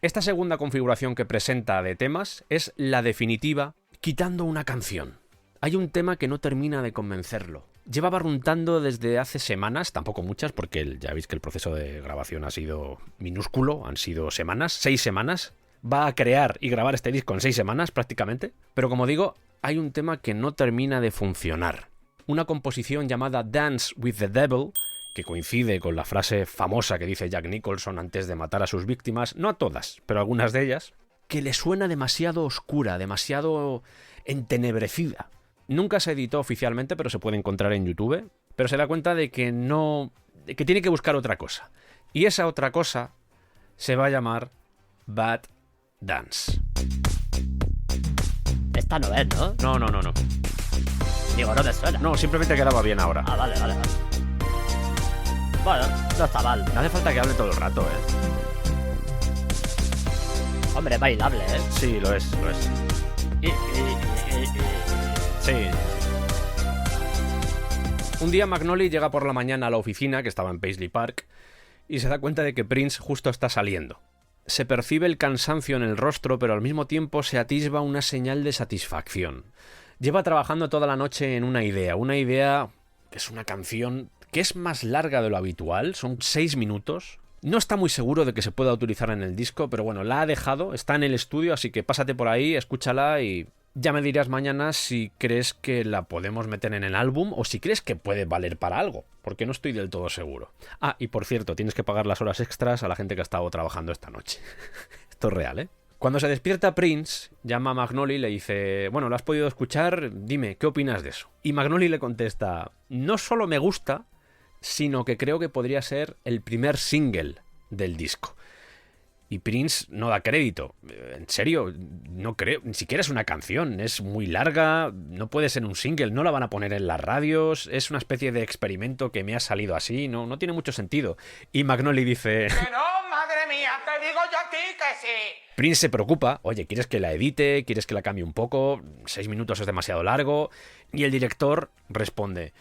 Esta segunda configuración que presenta de temas es la definitiva, quitando una canción. hay un tema que no termina de convencerlo. Lleva barruntando desde hace semanas, tampoco muchas, porque ya veis que el proceso de grabación ha sido minúsculo, han sido semanas, 6 semanas. Va a crear y grabar este disco en 6 semanas prácticamente, pero como digo, hay un tema que no termina de funcionar. Una composición llamada Dance with the Devil, que coincide con la frase famosa que dice Jack Nicholson antes de matar a sus víctimas, no a todas, pero a algunas de ellas, que le suena demasiado oscura, demasiado entenebrecida. Nunca se editó oficialmente, pero se puede encontrar en YouTube, pero se da cuenta de que que tiene que buscar otra cosa. Y esa otra cosa se va a llamar Bad Dance. Esta no es, ¿no? No. Digo, no me suena. No, simplemente quedaba bien ahora. Ah, vale. Bueno, no está mal. No hace falta que hable todo el rato, Hombre, es bailable, ¿eh? Sí, lo es. Sí. Un día McNally llega por la mañana a la oficina, que estaba en Paisley Park, y se da cuenta de que Prince justo está saliendo. Se percibe el cansancio en el rostro, pero al mismo tiempo se atisba una señal de satisfacción. Lleva trabajando toda la noche en una idea que es una canción que es más larga de lo habitual, son 6 minutos. No está muy seguro de que se pueda utilizar en el disco, pero bueno, la ha dejado, está en el estudio, así que pásate por ahí, escúchala y ya me dirás mañana si crees que la podemos meter en el álbum o si crees que puede valer para algo, porque no estoy del todo seguro. Ah, y por cierto, tienes que pagar las horas extras a la gente que ha estado trabajando esta noche. Esto es real, ¿eh? Cuando se despierta Prince, llama a McNally y le dice, bueno, ¿lo has podido escuchar? Dime, ¿qué opinas de eso? Y McNally le contesta, no solo me gusta, sino que creo que podría ser el primer single del disco. Y Prince no da crédito. En serio, no creo. Ni siquiera es una canción. Es muy larga. No puede ser un single. No la van a poner en las radios. Es una especie de experimento que me ha salido así. No tiene mucho sentido. Y McNally dice... ¡Que no, madre mía! ¡Te digo yo a ti que sí! Prince se preocupa. Oye, ¿quieres que la edite? ¿Quieres que la cambie un poco? 6 minutos es demasiado largo. Y el director responde...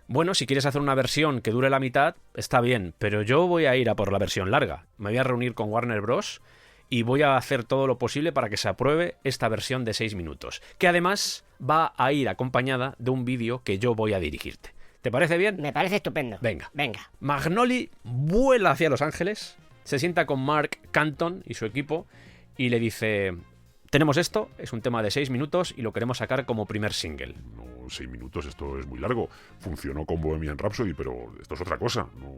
Bueno, si quieres hacer una versión que dure la mitad, está bien, pero yo voy a ir a por la versión larga. Me voy a reunir con Warner Bros. Y voy a hacer todo lo posible para que se apruebe esta versión de 6 minutos, que además va a ir acompañada de un vídeo que yo voy a dirigirte. ¿Te parece bien? Me parece estupendo. Venga. Venga. McNally vuela hacia Los Ángeles, se sienta con Mark Canton y su equipo y le dice... Tenemos esto, es un tema de 6 minutos y lo queremos sacar como primer single. No, 6 minutos, esto es muy largo. Funcionó con Bohemian Rhapsody, pero esto es otra cosa. No.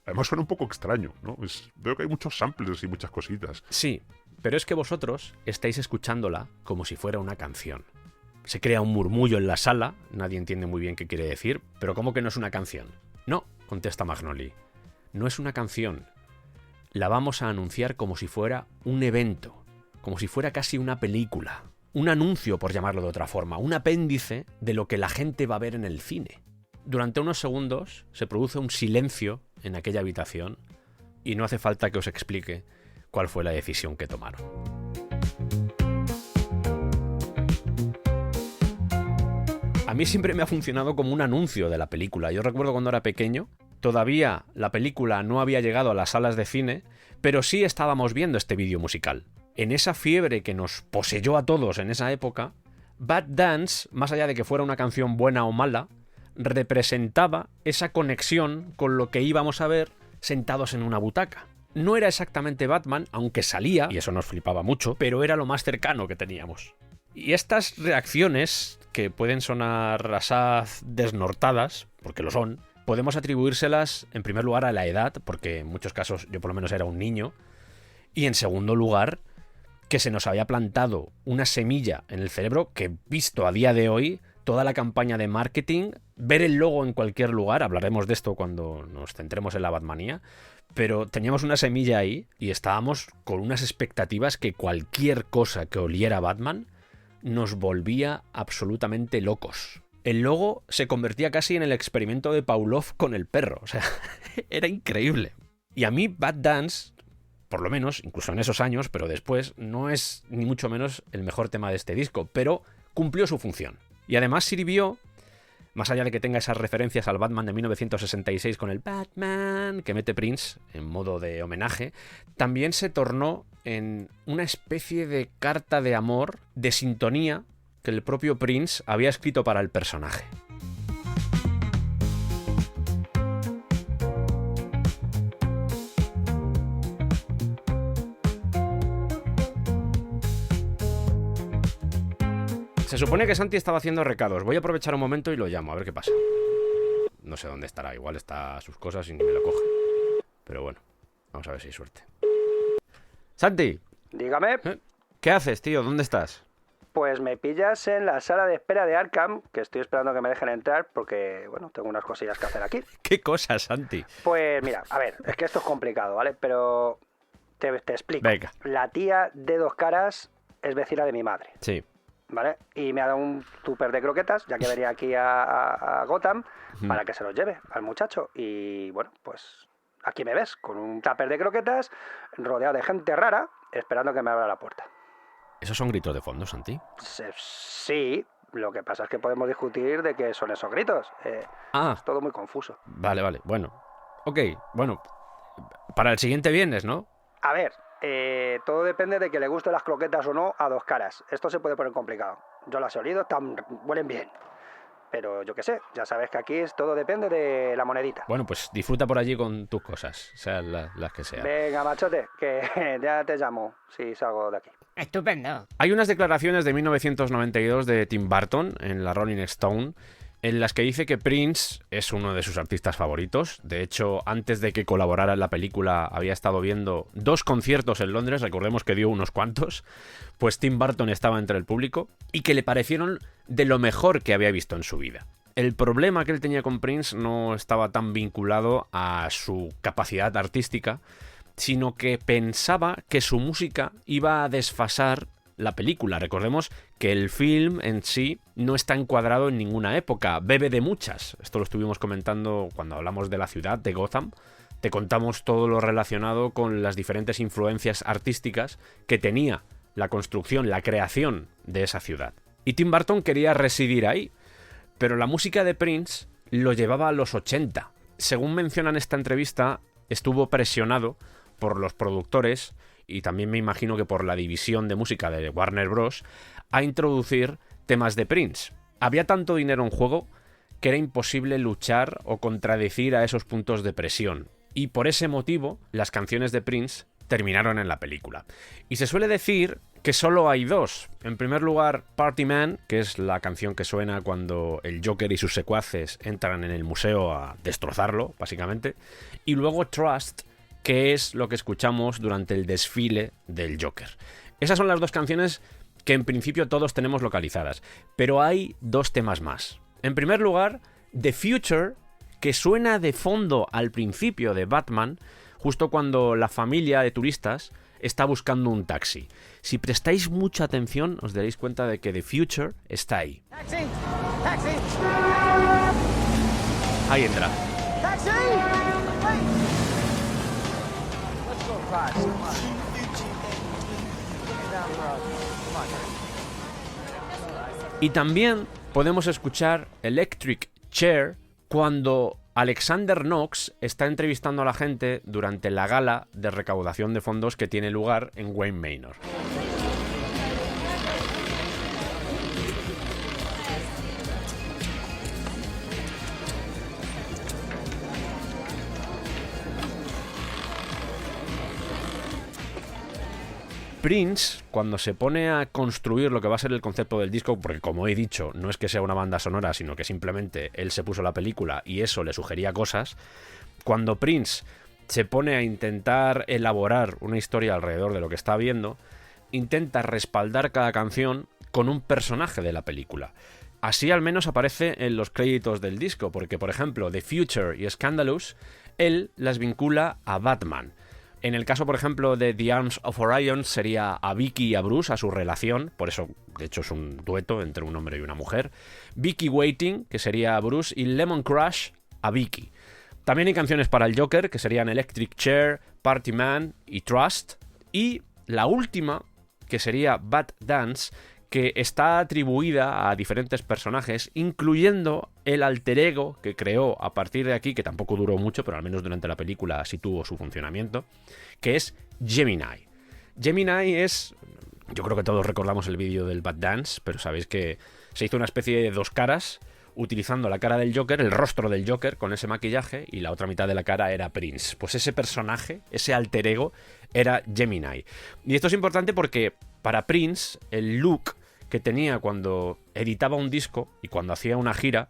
Además suena un poco extraño, ¿no? Veo que hay muchos samplers y muchas cositas. Sí, pero es que vosotros estáis escuchándola como si fuera una canción. Se crea un murmullo en la sala, nadie entiende muy bien qué quiere decir, pero ¿cómo que no es una canción? No, contesta McNally. No es una canción. La vamos a anunciar como si fuera un evento. Como si fuera casi una película, un anuncio, por llamarlo de otra forma, un apéndice de lo que la gente va a ver en el cine. Durante unos segundos se produce un silencio en aquella habitación y no hace falta que os explique cuál fue la decisión que tomaron. A mí siempre me ha funcionado como un anuncio de la película. Yo recuerdo cuando era pequeño, todavía la película no había llegado a las salas de cine, pero sí estábamos viendo este vídeo musical. En esa fiebre que nos poseyó a todos en esa época, Bad Dance, más allá de que fuera una canción buena o mala, representaba esa conexión con lo que íbamos a ver sentados en una butaca. No era exactamente Batman, aunque salía, y eso nos flipaba mucho, pero era lo más cercano que teníamos. Y estas reacciones, que pueden sonar asaz desnortadas, porque lo son, podemos atribuírselas en primer lugar a la edad, porque en muchos casos yo por lo menos era un niño, y en segundo lugar, que se nos había plantado una semilla en el cerebro que, visto a día de hoy, toda la campaña de marketing, ver el logo en cualquier lugar, hablaremos de esto cuando nos centremos en la Batmanía, pero teníamos una semilla ahí y estábamos con unas expectativas que cualquier cosa que oliera a Batman nos volvía absolutamente locos. El logo se convertía casi en el experimento de Pavlov con el perro, o sea, era increíble. Y a mí Bad Dance... por lo menos, incluso en esos años, pero después, no es ni mucho menos el mejor tema de este disco, pero cumplió su función. Y además sirvió, más allá de que tenga esas referencias al Batman de 1966 con el Batman que mete Prince en modo de homenaje, también se tornó en una especie de carta de amor, de sintonía, que el propio Prince había escrito para el personaje. Se supone que Santi estaba haciendo recados. Voy a aprovechar un momento y lo llamo, a ver qué pasa. No sé dónde estará, igual está a sus cosas y ni me lo coge. Pero bueno, vamos a ver si hay suerte. Santi, Dígame, ¿qué haces, tío? ¿Dónde estás? pues me pillas en la sala de espera de Arkham, que estoy esperando que me dejen entrar porque, bueno, tengo unas cosillas que hacer aquí. ¿Qué cosas, Santi? Pues mira, a ver, es que esto es complicado, ¿vale? Pero te explico. Venga. La tía de 2 caras es vecina de mi madre, Sí. ¿vale? Y me ha dado un tupper de croquetas, ya que venía aquí a Gotham, para que se los lleve al muchacho. Y bueno, pues aquí me ves, con un tupper de croquetas, rodeado de gente rara, esperando que me abra la puerta. ¿Esos son gritos de fondo, Santi? Sí, lo que pasa es que podemos discutir de qué son esos gritos. Ah, Es todo muy confuso. vale. Bueno. Ok, bueno. Para el siguiente viernes, ¿no? A ver, todo depende de que le gusten las croquetas o no a 2 caras. Esto se puede poner complicado. Yo las he olido, huelen bien. Pero yo qué sé, ya sabes que aquí todo depende de la monedita. Bueno, pues disfruta por allí con tus cosas, sean las que sean. Venga, machote, que ya te llamo si salgo de aquí. Estupendo. Hay unas declaraciones de 1992 de Tim Burton en la Rolling Stone en las que dice que Prince es uno de sus artistas favoritos. De hecho, antes de que colaborara en la película había estado viendo 2 conciertos en Londres, recordemos que dio unos cuantos, pues Tim Burton estaba entre el público y que le parecieron de lo mejor que había visto en su vida. El problema que él tenía con Prince no estaba tan vinculado a su capacidad artística, sino que pensaba que su música iba a desfasar la película. Recordemos que el film en sí no está encuadrado en ninguna época, bebe de muchas. Esto lo estuvimos comentando cuando hablamos de la ciudad, de Gotham. Te contamos todo lo relacionado con las diferentes influencias artísticas que tenía la construcción, la creación de esa ciudad. Y Tim Burton quería residir ahí, pero la música de Prince lo llevaba a los 80. Según menciona en esta entrevista, estuvo presionado por los productores y también me imagino que por la división de música de Warner Bros. A introducir temas de Prince. Había tanto dinero en juego que era imposible luchar o contradecir a esos puntos de presión. Y por ese motivo, las canciones de Prince terminaron en la película. Y se suele decir que solo hay 2. En primer lugar, Party Man, que es la canción que suena cuando el Joker y sus secuaces entran en el museo a destrozarlo, básicamente. Y luego Trust, que es lo que escuchamos durante el desfile del Joker. Esas son las 2 canciones que en principio todos tenemos localizadas, pero hay 2 temas más. En primer lugar, The Future, que suena de fondo al principio de Batman, justo cuando la familia de turistas está buscando un taxi. Si prestáis mucha atención, os daréis cuenta de que The Future está ahí. Taxi! Taxi! Ahí entra. Taxi! Wait! Let's go fast. Come on. Get down the road. Come on. Y también podemos escuchar Electric Chair cuando Alexander Knox está entrevistando a la gente durante la gala de recaudación de fondos que tiene lugar en Wayne Manor. Prince, cuando se pone a construir lo que va a ser el concepto del disco, porque como he dicho, no es que sea una banda sonora, sino que simplemente él se puso la película y eso le sugería cosas, cuando Prince se pone a intentar elaborar una historia alrededor de lo que está viendo, intenta respaldar cada canción con un personaje de la película. Así al menos aparece en los créditos del disco, porque por ejemplo The Future y Scandalous, él las vincula a Batman. En el caso, por ejemplo, de The Arms of Orion sería a Vicky y a Bruce, a su relación, por eso, de hecho, es un dueto entre un hombre y una mujer. Vicky Waiting, que sería a Bruce, y Lemon Crush a Vicky. También hay canciones para el Joker, que serían Electric Chair, Party Man y Trust. Y la última, que sería Bad Dance, que está atribuida a diferentes personajes, incluyendo el alter ego que creó a partir de aquí, que tampoco duró mucho, pero al menos durante la película sí tuvo su funcionamiento, que es Gemini. Gemini es, Yo creo que todos recordamos el vídeo del Bad Dance, pero sabéis que se hizo una especie de 2 caras, utilizando la cara del Joker, el rostro del Joker con ese maquillaje, y la otra mitad de la cara era Prince. Pues ese personaje, ese alter ego, era Gemini. Y esto es importante porque para Prince el look que tenía cuando editaba un disco y cuando hacía una gira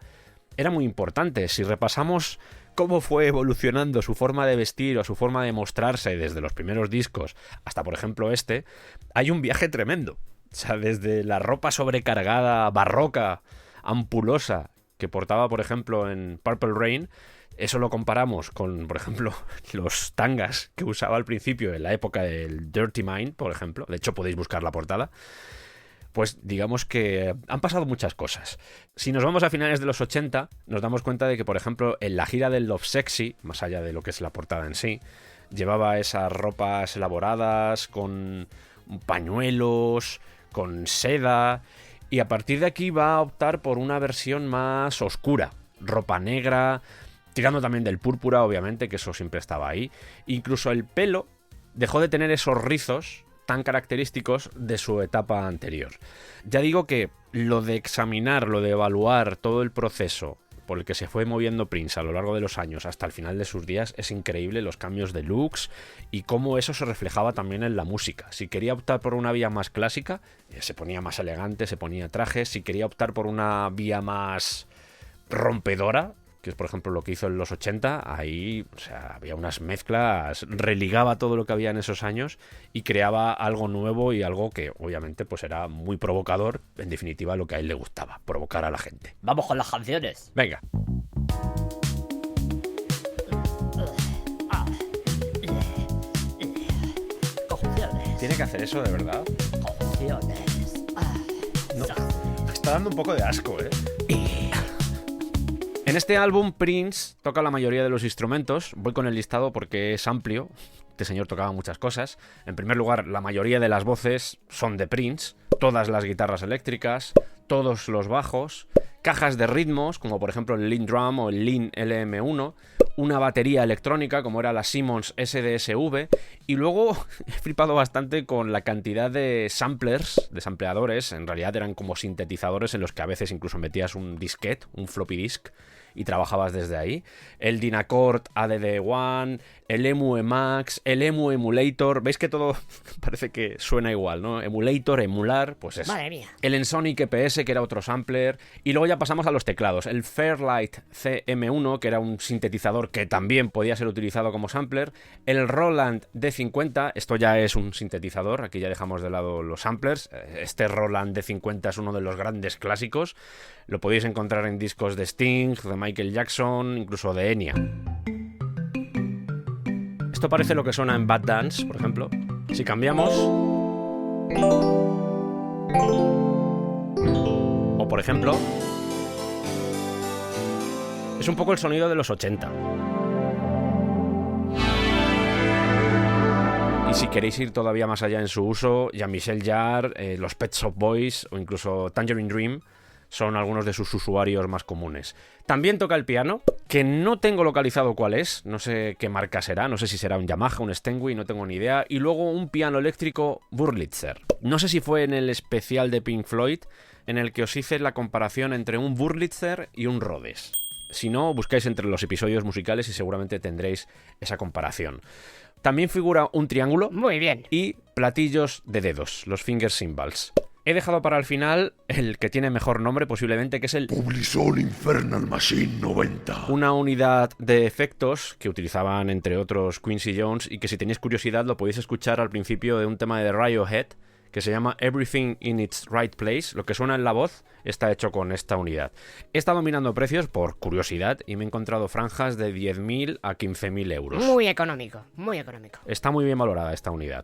era muy importante. Si repasamos cómo fue evolucionando su forma de vestir o su forma de mostrarse desde los primeros discos hasta, por ejemplo, hay un viaje tremendo. O sea, desde la ropa sobrecargada, barroca, ampulosa, que portaba, por ejemplo, en Purple Rain, eso lo comparamos con, por ejemplo, los tangas que usaba al principio en la época del Dirty Mind, por ejemplo. De hecho, podéis buscar la portada. Pues digamos que han pasado muchas cosas. Si nos vamos a finales de los 80, nos damos cuenta de que, por ejemplo, en la gira del Love Sexy, más allá de lo que es la portada en sí, llevaba esas ropas elaboradas con pañuelos, con seda, y a partir de aquí va a optar por una versión más oscura, ropa negra, tirando también del púrpura, obviamente, que eso siempre estaba ahí. Incluso el pelo dejó de tener esos rizos tan característicos de su etapa anterior. Ya digo que lo de examinar, lo de evaluar todo el proceso por el que se fue moviendo Prince a lo largo de los años hasta el final de sus días es increíble, los cambios de looks y cómo eso se reflejaba también en la música. Si quería optar por una vía más clásica, se ponía más elegante, se ponía trajes. Si quería optar por una vía más rompedora, que es por ejemplo lo que hizo en los 80, ahí, o sea, había unas mezclas, religaba todo lo que había en esos años y creaba algo nuevo y algo que obviamente pues era muy provocador, en definitiva lo que a él le gustaba, provocar a la gente. Vamos con las canciones. Venga. Conjunciones. ¿Tiene que hacer eso de verdad? Conjunciones. No, me está dando un poco de asco, ¿eh? En este álbum Prince toca la mayoría de los instrumentos. Voy con el listado porque es amplio. Este señor tocaba muchas cosas. En primer lugar, la mayoría de las voces son de Prince. Todas las guitarras eléctricas, todos los bajos, cajas de ritmos, como por ejemplo el Lean Drum o el Lean LM1, una batería electrónica como era la Simmons SDSV, y luego he flipado bastante con la cantidad de samplers, de sampleadores. En realidad eran como sintetizadores en los que a veces incluso metías un disquete, un floppy disk, y trabajabas desde ahí. El Dynacord ADD1, el EMU Emax, el EMU Emulator. ¿Veis que todo parece que suena igual, ¿no? Emulator, emular, pues es. Madre mía. El Ensoniq EPS, que era otro sampler. Y luego ya pasamos a los teclados. El Fairlight CM1, que era un sintetizador que también podía ser utilizado como sampler. El Roland D50, esto ya es un sintetizador. Aquí ya dejamos de lado los samplers. Este Roland D50 es uno de los grandes clásicos. Lo podéis encontrar en discos de Sting, de Michael Jackson, incluso de Enya. Esto parece lo que suena en Bad Dance, por ejemplo. Si cambiamos... O por ejemplo... Es un poco el sonido de los 80. Y si queréis ir todavía más allá en su uso, Jean-Michel Jarre, los Pet Shop Boys o incluso Tangerine Dream son algunos de sus usuarios más comunes. También toca el piano, que no tengo localizado cuál es, no sé qué marca será, no sé si será un Yamaha, un Steinway, no tengo ni idea. Y luego un piano eléctrico Wurlitzer. No sé si fue en el especial de Pink Floyd en el que os hice la comparación entre un Wurlitzer y un Rhodes. Si no, buscáis entre los episodios musicales y seguramente tendréis esa comparación. También figura un triángulo. Muy bien. Y platillos de dedos, los finger cymbals. He dejado para el final el que tiene mejor nombre posiblemente, que es el Publison Infernal Machine 90. Una unidad de efectos que utilizaban entre otros Quincy Jones y que si tenéis curiosidad lo podéis escuchar al principio de un tema de Radiohead que se llama Everything in its Right Place. Lo que suena en la voz está hecho con esta unidad. He estado mirando precios por curiosidad y me he encontrado franjas de 10.000 a 15.000 euros. Muy económico, muy económico. Está muy bien valorada esta unidad.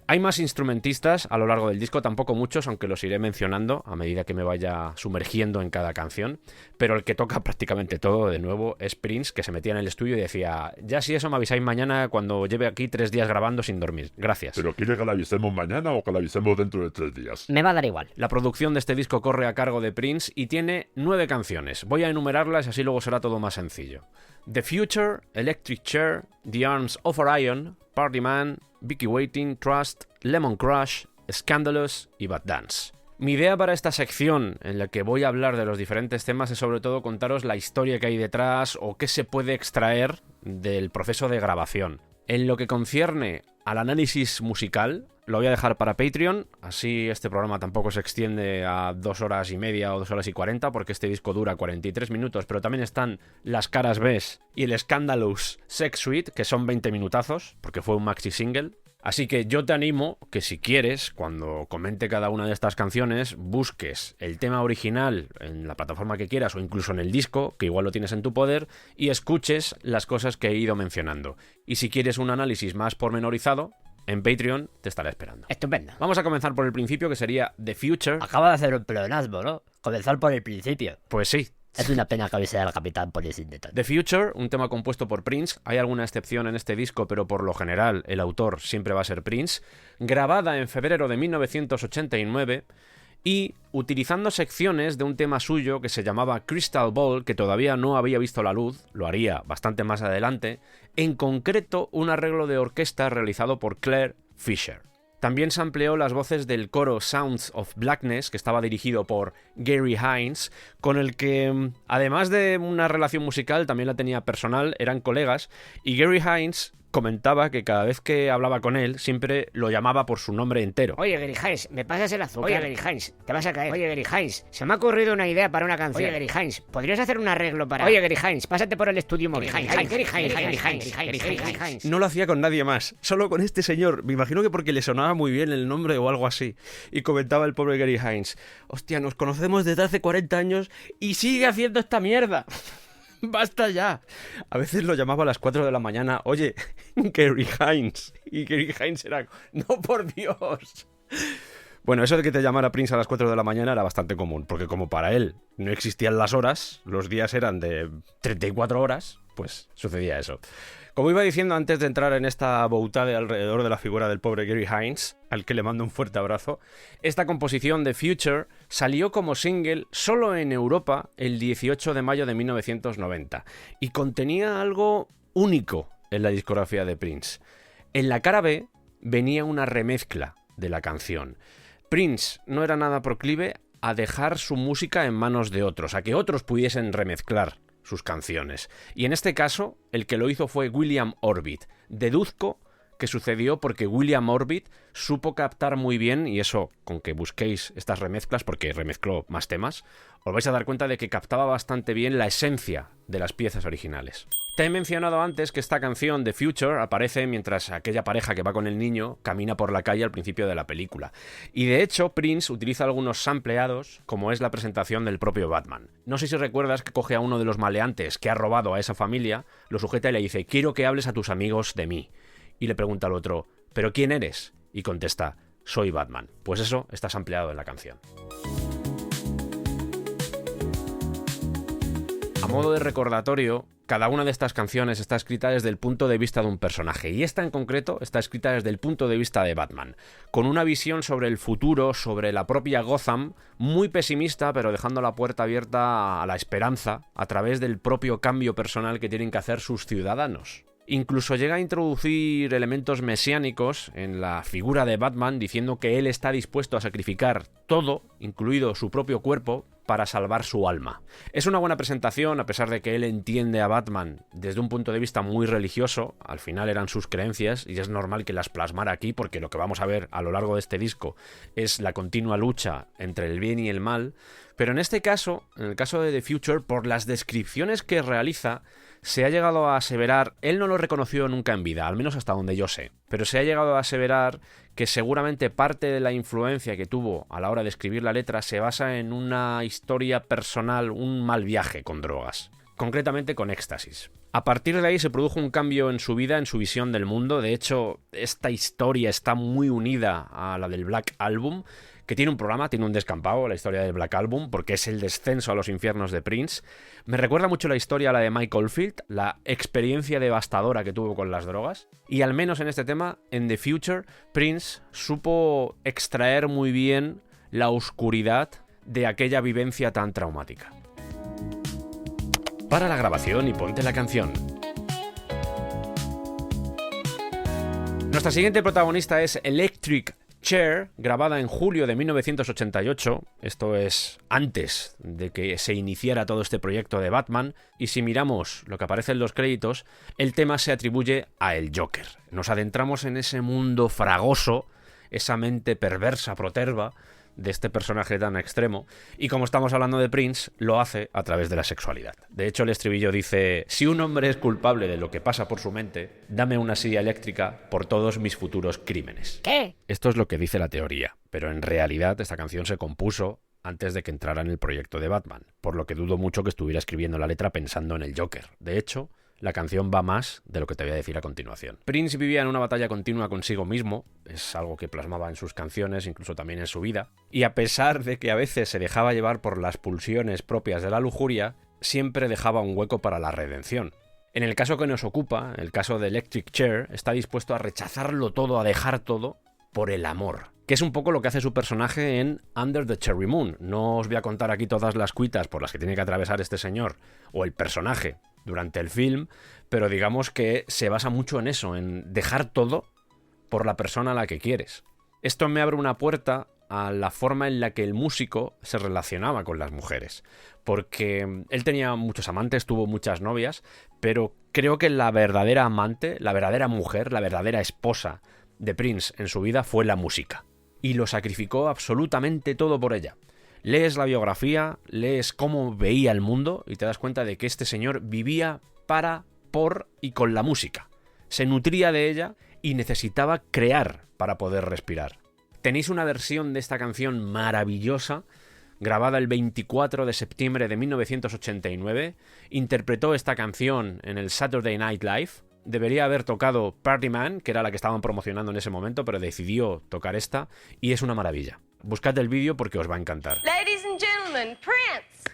Hay más instrumentistas a lo largo del disco, tampoco muchos, aunque los iré mencionando a medida que me vaya sumergiendo en cada canción, pero el que toca prácticamente todo, de nuevo, es Prince, que se metía en el estudio y decía: ya si eso me avisáis mañana cuando lleve aquí 3 días grabando sin dormir. Gracias. ¿Pero quiere que la avisemos mañana o que la avisemos dentro de 3 días? Me va a dar igual. La producción de este disco corre a cargo de Prince y tiene 9 canciones. Voy a enumerarlas y así luego será todo más sencillo. The Future, Electric Chair, The Arms of Orion, Party Man, Vicky Waiting, Trust, Lemon Crush, Scandalous y Bad Dance. Mi idea para esta sección, en la que voy a hablar de los diferentes temas, es sobre todo contaros la historia que hay detrás o qué se puede extraer del proceso de grabación. En lo que concierne al análisis musical, lo voy a dejar para Patreon, así este programa tampoco se extiende a 2 horas y media o 2 horas y 40, porque este disco dura 43 minutos, pero también están las caras B y el Scandalous Sex Suite, que son 20 minutazos, porque fue un maxi single. Así que yo te animo que si quieres, cuando comente cada una de estas canciones, busques el tema original en la plataforma que quieras o incluso en el disco, que igual lo tienes en tu poder, y escuches las cosas que he ido mencionando. Y si quieres un análisis más pormenorizado, en Patreon te estaré esperando. Estupendo. Vamos a comenzar por el principio, que sería The Future. Acaba de hacer un pleonasmo, ¿no? Comenzar por el principio. Pues sí. Es una pena que avise al capitán por ese detalle. The Future, un tema compuesto por Prince, hay alguna excepción en este disco, pero por lo general el autor siempre va a ser Prince, grabada en febrero de 1989 y utilizando secciones de un tema suyo que se llamaba Crystal Ball, que todavía no había visto la luz, lo haría bastante más adelante, en concreto un arreglo de orquesta realizado por Claire Fisher. También se amplió las voces del coro Sounds of Blackness, que estaba dirigido por Gary Hines, con el que, además de una relación musical, también la tenía personal, eran colegas, y Gary Hines comentaba que cada vez que hablaba con él, siempre lo llamaba por su nombre entero. Oye, Gary Hines, ¿me pasas el azúcar? Oye, Gary Hines, te vas a caer. Oye, Gary Hines, se me ha ocurrido una idea para una canción. Oye, Gary Hines, ¿podrías hacer un arreglo para...? Oye, Gary Hines, pásate por el estudio móvil. Gary Hines. No lo hacía con nadie más, solo con este señor. Me imagino que porque le sonaba muy bien el nombre o algo así. Y comentaba el pobre Gary Hines: hostia, nos conocemos desde hace 40 años y sigue haciendo esta mierda. ¡Basta ya! A veces lo llamaba a las 4 de la mañana. Oye, Gary Hines. Y Gary Hines era... ¡No, por Dios! Bueno, eso de que te llamara Prince a las 4 de la mañana era bastante común, porque como para él no existían las horas, los días eran de 34 horas, pues sucedía eso. Como iba diciendo antes de entrar en esta boutada alrededor de la figura del pobre Gary Hines, al que le mando un fuerte abrazo, esta composición de Future salió como single solo en Europa el 18 de mayo de 1990 y contenía algo único en la discografía de Prince. En la cara B venía una remezcla de la canción. Prince no era nada proclive a dejar su música en manos de otros, a que otros pudiesen remezclar sus canciones. Y en este caso, el que lo hizo fue William Orbit. Deduzco que sucedió porque William Orbit supo captar muy bien, y eso con que busquéis estas remezclas, porque remezcló más temas, os vais a dar cuenta de que captaba bastante bien la esencia de las piezas originales. Te he mencionado antes que esta canción de Future aparece mientras aquella pareja que va con el niño camina por la calle al principio de la película. Y de hecho, Prince utiliza algunos sampleados, como es la presentación del propio Batman. No sé si recuerdas que coge a uno de los maleantes que ha robado a esa familia, lo sujeta y le dice: quiero que hables a tus amigos de mí. Y le pregunta al otro: ¿pero quién eres? Y contesta: soy Batman. Pues eso está sampleado en la canción. A modo de recordatorio, cada una de estas canciones está escrita desde el punto de vista de un personaje, y esta en concreto está escrita desde el punto de vista de Batman, con una visión sobre el futuro, sobre la propia Gotham, muy pesimista, pero dejando la puerta abierta a la esperanza a través del propio cambio personal que tienen que hacer sus ciudadanos. Incluso llega a introducir elementos mesiánicos en la figura de Batman, diciendo que él está dispuesto a sacrificar todo, incluido su propio cuerpo, para salvar su alma. Es una buena presentación, a pesar de que él entiende a Batman desde un punto de vista muy religioso. Al final eran sus creencias y es normal que las plasmara aquí, porque lo que vamos a ver a lo largo de este disco es la continua lucha entre el bien y el mal. Pero en este caso, en el caso de The Future, por las descripciones que realiza, se ha llegado a aseverar, él no lo reconoció nunca en vida, al menos hasta donde yo sé, pero se ha llegado a aseverar que seguramente parte de la influencia que tuvo a la hora de escribir la letra se basa en una historia personal, un mal viaje con drogas, concretamente con éxtasis. A partir de ahí se produjo un cambio en su vida, en su visión del mundo. De hecho, esta historia está muy unida a la del Black Album, que tiene un programa, tiene un descampado, la historia del Black Album, porque es el descenso a los infiernos de Prince. Me recuerda mucho la historia a la de Mike Oldfield, la experiencia devastadora que tuvo con las drogas. Y al menos en este tema, en The Future, Prince supo extraer muy bien la oscuridad de aquella vivencia tan traumática. Para la grabación y ponte la canción. Nuestra siguiente protagonista es Electric Chair, grabada en julio de 1988, esto es antes de que se iniciara todo este proyecto de Batman, y si miramos lo que aparece en los créditos, el tema se atribuye a el Joker. Nos adentramos en ese mundo fragoso, esa mente perversa, proterva, de este personaje tan extremo, y como estamos hablando de Prince, lo hace a través de la sexualidad. De hecho, el estribillo dice: si un hombre es culpable de lo que pasa por su mente, dame una silla eléctrica por todos mis futuros crímenes. ¿Qué? Esto es lo que dice la teoría, pero en realidad esta canción se compuso antes de que entrara en el proyecto de Batman, por lo que dudo mucho que estuviera escribiendo la letra pensando en el Joker. De hecho, la canción va más de lo que te voy a decir a continuación. Prince vivía en una batalla continua consigo mismo, es algo que plasmaba en sus canciones, incluso también en su vida, y a pesar de que a veces se dejaba llevar por las pulsiones propias de la lujuria, siempre dejaba un hueco para la redención. En el caso que nos ocupa, el caso de Electric Chair, está dispuesto a rechazarlo todo, a dejar todo, por el amor, que es un poco lo que hace su personaje en Under the Cherry Moon. No os voy a contar aquí todas las cuitas por las que tiene que atravesar este señor, o el personaje, durante el film, pero digamos que se basa mucho en eso, en dejar todo por la persona a la que quieres. Esto me abre una puerta a la forma en la que el músico se relacionaba con las mujeres, porque él tenía muchos amantes, tuvo muchas novias, pero creo que la verdadera amante, la verdadera mujer, la verdadera esposa de Prince en su vida fue la música, y lo sacrificó absolutamente todo por ella. Lees la biografía, lees cómo veía el mundo y te das cuenta de que este señor vivía para, por y con la música. Se nutría de ella y necesitaba crear para poder respirar. Tenéis una versión de esta canción maravillosa, grabada el 24 de septiembre de 1989. Interpretó esta canción en el Saturday Night Live. Debería haber tocado Party Man, que era la que estaban promocionando en ese momento, pero decidió tocar esta y es una maravilla. Buscad el vídeo porque os va a encantar. Ladies and gentlemen, Prince.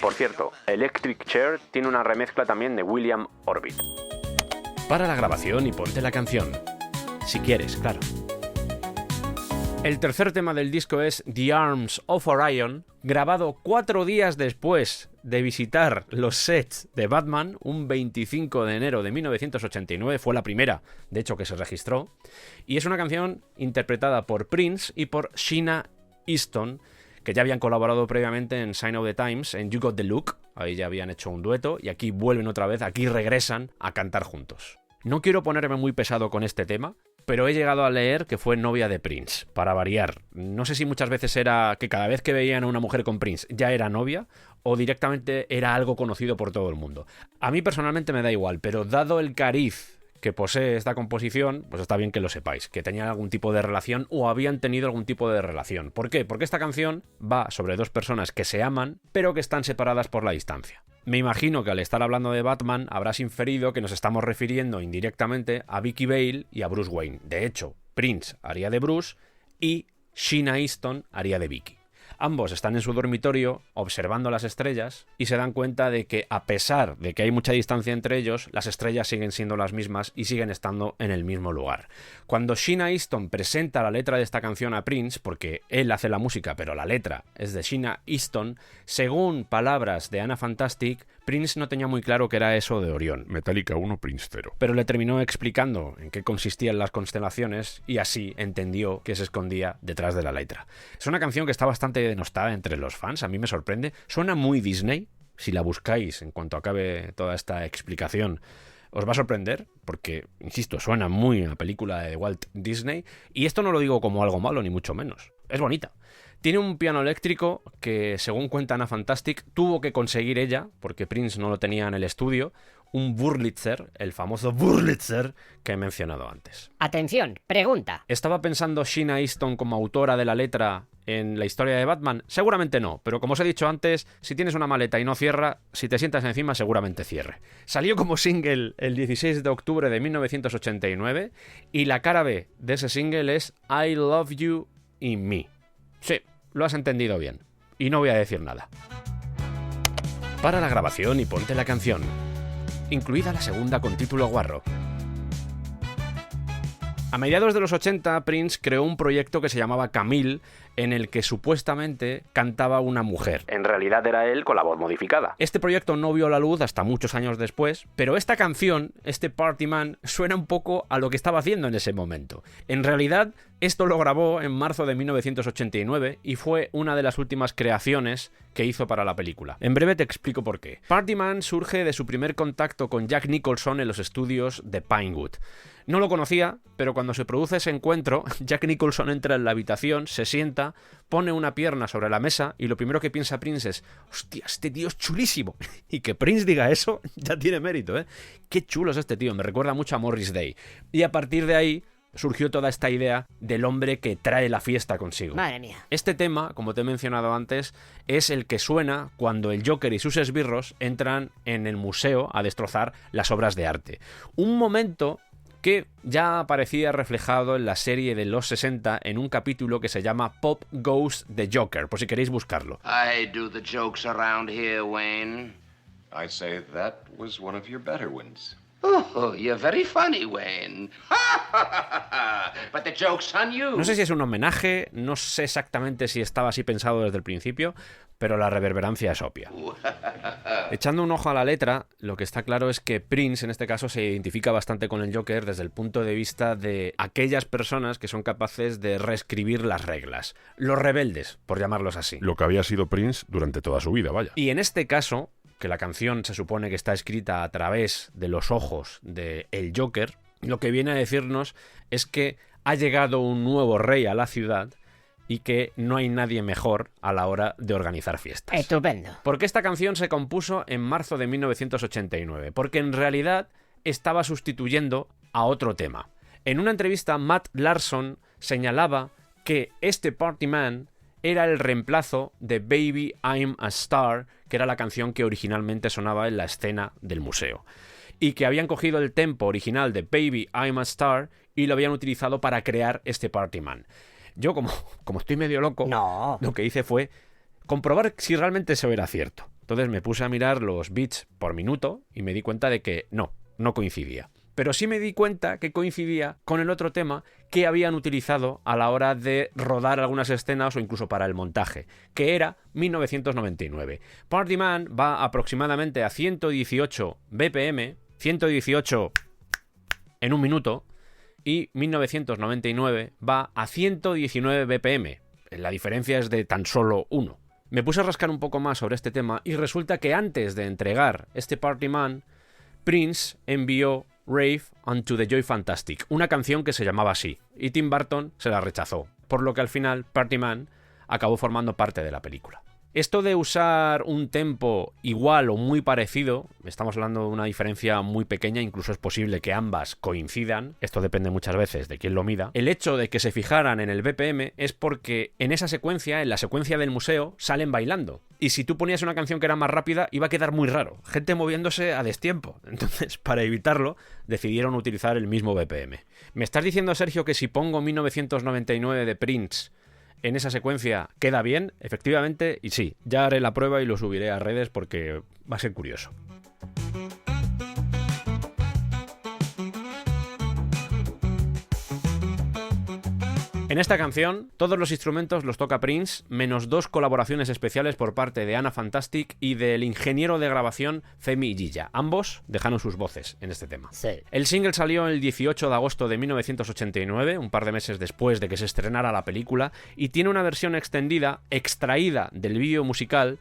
Por cierto, Electric Chair tiene una remezcla también de William Orbit. Para la grabación y ponte la canción. Si quieres, claro. El tercer tema del disco es The Arms of Orion, grabado 4 días después de visitar los sets de Batman, un 25 de enero de 1989, fue la primera, de hecho, que se registró, y es una canción interpretada por Prince y por Sheena Easton, que ya habían colaborado previamente en Sign of the Times, en You Got the Look, ahí ya habían hecho un dueto, y aquí vuelven otra vez, aquí regresan a cantar juntos. No quiero ponerme muy pesado con este tema, pero he llegado a leer que fue novia de Prince, para variar. No sé si muchas veces era que cada vez que veían a una mujer con Prince ya era novia, o directamente era algo conocido por todo el mundo. A mí personalmente me da igual, pero dado el cariz que posee esta composición, pues está bien que lo sepáis, que tenían algún tipo de relación o habían tenido algún tipo de relación. ¿Por qué? Porque esta canción va sobre dos personas que se aman, pero que están separadas por la distancia. Me imagino que al estar hablando de Batman habrás inferido que nos estamos refiriendo indirectamente a Vicky Vale y a Bruce Wayne. De hecho, Prince haría de Bruce y Sheena Easton haría de Vicky. Ambos están en su dormitorio observando las estrellas y se dan cuenta de que a pesar de que hay mucha distancia entre ellos, las estrellas siguen siendo las mismas y siguen estando en el mismo lugar. Cuando Sheena Easton presenta la letra de esta canción a Prince, porque él hace la música pero la letra es de Sheena Easton, según palabras de Anna Fantastic, Prince no tenía muy claro qué era eso de Orión. Metallica 1, Prince 0. Pero le terminó explicando en qué consistían las constelaciones y así entendió qué se escondía detrás de la letra. Es una canción que está bastante denostada entre los fans, a mí me sorprende. Suena muy Disney, si la buscáis en cuanto acabe toda esta explicación. Os va a sorprender, porque, insisto, suena muy a película de Walt Disney, y esto no lo digo como algo malo, ni mucho menos. Es bonita. Tiene un piano eléctrico que, según cuenta Anna Fantastic, tuvo que conseguir ella, porque Prince no lo tenía en el estudio, un Wurlitzer, el famoso Wurlitzer que he mencionado antes. Atención, pregunta. ¿Estaba pensando Sheena Easton como autora de la letra en la historia de Batman? Seguramente no, pero como os he dicho antes, si tienes una maleta y no cierra, si te sientas encima seguramente cierre. Salió como single el 16 de octubre de 1989 y la cara B de ese single es I Love You in Me. Sí, lo has entendido bien. Y no voy a decir nada. Para la grabación y ponte la canción, incluida la segunda con título guarro. A mediados de los 80, Prince creó un proyecto que se llamaba Camille, en el que supuestamente cantaba una mujer. En realidad era él con la voz modificada. Este proyecto no vio la luz hasta muchos años después, pero esta canción, este Party Man, suena un poco a lo que estaba haciendo en ese momento. En realidad, esto lo grabó en marzo de 1989 y fue una de las últimas creaciones que hizo para la película. En breve te explico por qué. Party Man surge de su primer contacto con Jack Nicholson en los estudios de Pinewood. No lo conocía, pero cuando se produce ese encuentro, Jack Nicholson entra en la habitación, se sienta, pone una pierna sobre la mesa y lo primero que piensa Prince es «¡Hostia, este tío es chulísimo!». Y que Prince diga eso ya tiene mérito, ¿eh? ¡Qué chulo es este tío! Me recuerda mucho a Morris Day. Y a partir de ahí surgió toda esta idea del hombre que trae la fiesta consigo. Madre mía. Este tema, como te he mencionado antes, es el que suena cuando el Joker y sus esbirros entran en el museo a destrozar las obras de arte. Un momento que ya aparecía reflejado en la serie de los 60 en un capítulo que se llama Pop Goes the Joker, por si queréis buscarlo. I do the jokes around here, Wayne. I say that was one of your better ones. Oh, you're very funny, Wayne. But the joke's on you. No sé si es un homenaje, no sé exactamente si estaba así pensado desde el principio, pero la reverberancia es obvia. Echando un ojo a la letra, lo que está claro es que Prince, en este caso, se identifica bastante con el Joker desde el punto de vista de aquellas personas que son capaces de reescribir las reglas. Los rebeldes, por llamarlos así. Lo que había sido Prince durante toda su vida, vaya. Y en este caso, que la canción se supone que está escrita a través de los ojos de el Joker, lo que viene a decirnos es que ha llegado un nuevo rey a la ciudad y que no hay nadie mejor a la hora de organizar fiestas. Estupendo. Porque esta canción se compuso en marzo de 1989, porque en realidad estaba sustituyendo a otro tema. En una entrevista, Matt Larson señalaba que este Party Man era el reemplazo de Baby I'm a Star, que era la canción que originalmente sonaba en la escena del museo, y que habían cogido el tempo original de Baby I'm a Star y lo habían utilizado para crear este Party Man. Yo, como estoy medio loco, lo que hice fue comprobar si realmente eso era cierto. Entonces me puse a mirar los beats por minuto y me di cuenta de que no coincidía. Pero sí me di cuenta que coincidía con el otro tema que habían utilizado a la hora de rodar algunas escenas o incluso para el montaje, que era 1999. Party Man va aproximadamente a 118 BPM, 118 en un minuto, y 1999 va a 119 BPM. La diferencia es de tan solo 1. Me puse a rascar un poco más sobre este tema y resulta que antes de entregar este Party Man, Prince envió Rave Unto the Joy Fantastic, una canción que se llamaba así, y Tim Burton se la rechazó, por lo que al final Party Man acabó formando parte de la película. Esto de usar un tempo igual o muy parecido, estamos hablando de una diferencia muy pequeña, incluso es posible que ambas coincidan, esto depende muchas veces de quién lo mida. El hecho de que se fijaran en el BPM es porque en esa secuencia, en la secuencia del museo, salen bailando. Y si tú ponías una canción que era más rápida, iba a quedar muy raro, gente moviéndose a destiempo. Entonces, para evitarlo, decidieron utilizar el mismo BPM. ¿Me estás diciendo, Sergio, que si pongo 1999 de Prince en esa secuencia queda bien? Efectivamente, y sí, ya haré la prueba y lo subiré a redes porque va a ser curioso. En esta canción, todos los instrumentos los toca Prince, menos 2 colaboraciones especiales por parte de Anna Fantastic y del ingeniero de grabación Femi Gilla. Ambos dejaron sus voces en este tema. Sí. El single salió el 18 de agosto de 1989, un par de meses después de que se estrenara la película, y tiene una versión extendida, extraída del vídeo musical,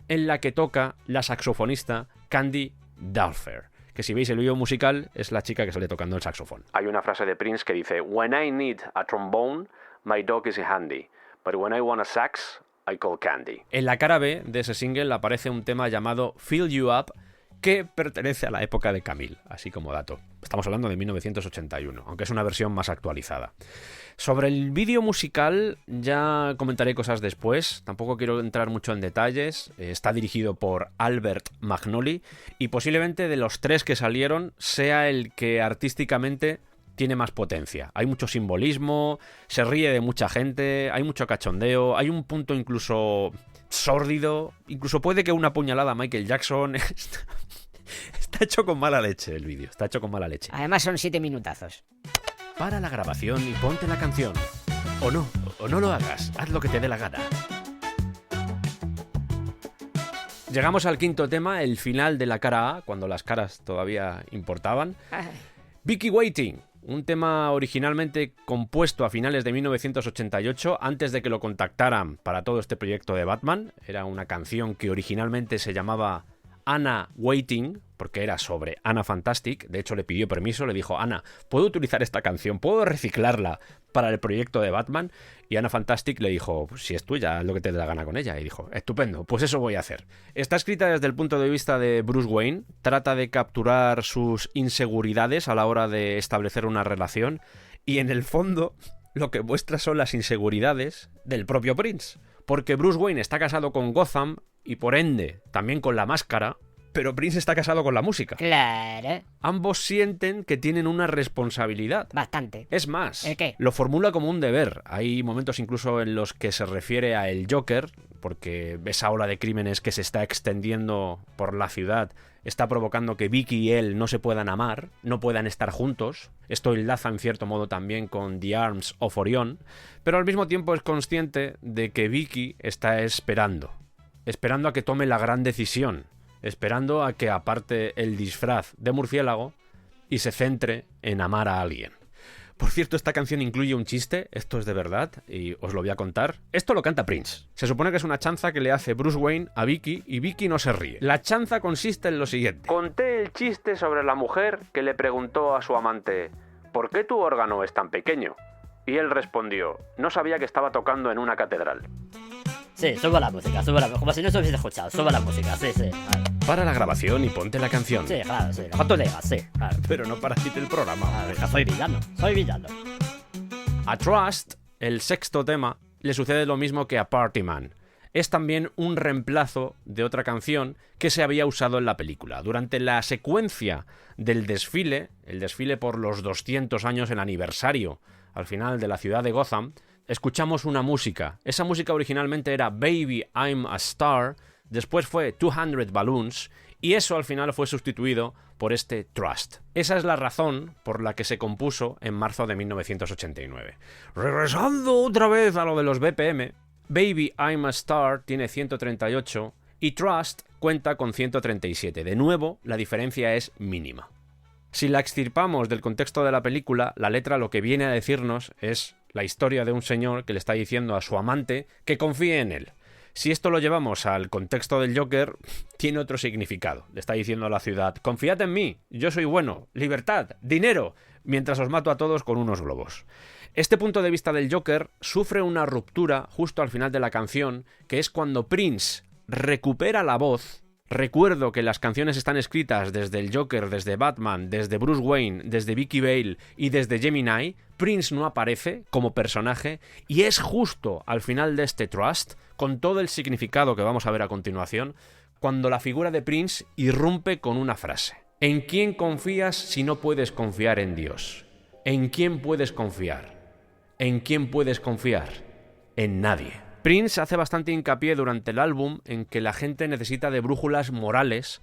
en la que toca la saxofonista Candy Dulfer, que si veis el vídeo musical es la chica que sale tocando el saxofón. Hay una frase de Prince que dice: "When I need a trombone, my dog is handy, but when I want a sax, I call Candy". En la cara B de ese single aparece un tema llamado Fill You Up, que pertenece a la época de Camille, así como dato. Estamos hablando de 1981, aunque es una versión más actualizada. Sobre el vídeo musical ya comentaré cosas después, tampoco quiero entrar mucho en detalles. Está dirigido por Albert Magnoli y posiblemente de los 3 que salieron sea el que artísticamente tiene más potencia. Hay mucho simbolismo, se ríe de mucha gente, hay mucho cachondeo, hay un punto incluso sórdido, incluso puede que una puñalada a Michael Jackson. Está hecho con mala leche el vídeo, está hecho con mala leche. Además son 7 minutazos. para la grabación y ponte la canción. O no lo hagas, haz lo que te dé la gana. Llegamos al quinto tema, el final de la cara A, cuando las caras todavía importaban. Vicky Waiting, un tema originalmente compuesto a finales de 1988, antes de que lo contactaran para todo este proyecto de Batman. Era una canción que originalmente se llamaba Anna Waiting, porque era sobre Anna Fantastic. De hecho, le pidió permiso, le dijo: Anna, ¿puedo utilizar esta canción? ¿Puedo reciclarla para el proyecto de Batman? Y Anna Fantastic le dijo: pues si es tuya, haz lo que te dé la gana con ella. Y dijo: estupendo, pues eso voy a hacer. Está escrita desde el punto de vista de Bruce Wayne, trata de capturar sus inseguridades a la hora de establecer una relación, y en el fondo lo que muestra son las inseguridades del propio Prince. Porque Bruce Wayne está casado con Gotham y por ende también con la máscara, pero Prince está casado con la música. Claro. Ambos sienten que tienen una responsabilidad. Bastante. Es más, ¿El qué? lo formula como un deber. Hay momentos incluso en los que se refiere a el Joker, porque esa ola de crímenes que se está extendiendo por la ciudad está provocando que Vicky y él no se puedan amar, no puedan estar juntos. Esto enlaza en cierto modo también con The Arms of Orion, pero al mismo tiempo es consciente de que Vicky está esperando a que tome la gran decisión, esperando a que aparte el disfraz de murciélago y se centre en amar a alguien. Por cierto, esta canción incluye un chiste, esto es de verdad, y os lo voy a contar. Esto lo canta Prince. Se supone que es una chanza que le hace Bruce Wayne a Vicky, y Vicky no se ríe. La chanza consiste en lo siguiente. Conté el chiste sobre la mujer que le preguntó a su amante: ¿por qué tu órgano es tan pequeño? Y él respondió: no sabía que estaba tocando en una catedral. Sí, subo la música, como si no se hubiese escuchado, subo la música, sí, claro. Para la grabación y ponte la canción. Sí, claro, sí, lo que tú digas, sí, claro. Pero no parasite el programa. Claro, soy villano. A Trust, el sexto tema, le sucede lo mismo que a Party Man. Es también un reemplazo de otra canción que se había usado en la película. Durante la secuencia del desfile, el desfile por los 200 años, el aniversario al final de la ciudad de Gotham, escuchamos una música. Esa música originalmente era Baby I'm a Star, después fue 200 Balloons, y eso al final fue sustituido por este Trust. Esa es la razón por la que se compuso en marzo de 1989. Regresando otra vez a lo de los BPM, Baby I'm a Star tiene 138 y Trust cuenta con 137. De nuevo, la diferencia es mínima. Si la extirpamos del contexto de la película, la letra lo que viene a decirnos es la historia de un señor que le está diciendo a su amante que confíe en él. Si esto lo llevamos al contexto del Joker, tiene otro significado. Le está diciendo a la ciudad: confiad en mí, yo soy bueno, libertad, dinero, mientras os mato a todos con unos globos. Este punto de vista del Joker sufre una ruptura justo al final de la canción, que es cuando Prince recupera la voz. Recuerdo que las canciones están escritas desde el Joker, desde Batman, desde Bruce Wayne, desde Vicky Vale y desde Gemini. Prince no aparece como personaje y es justo al final de este Trust, con todo el significado que vamos a ver a continuación, cuando la figura de Prince irrumpe con una frase. ¿En quién confías si no puedes confiar en Dios? ¿En quién puedes confiar? ¿En quién puedes confiar? En nadie. Prince hace bastante hincapié durante el álbum en que la gente necesita de brújulas morales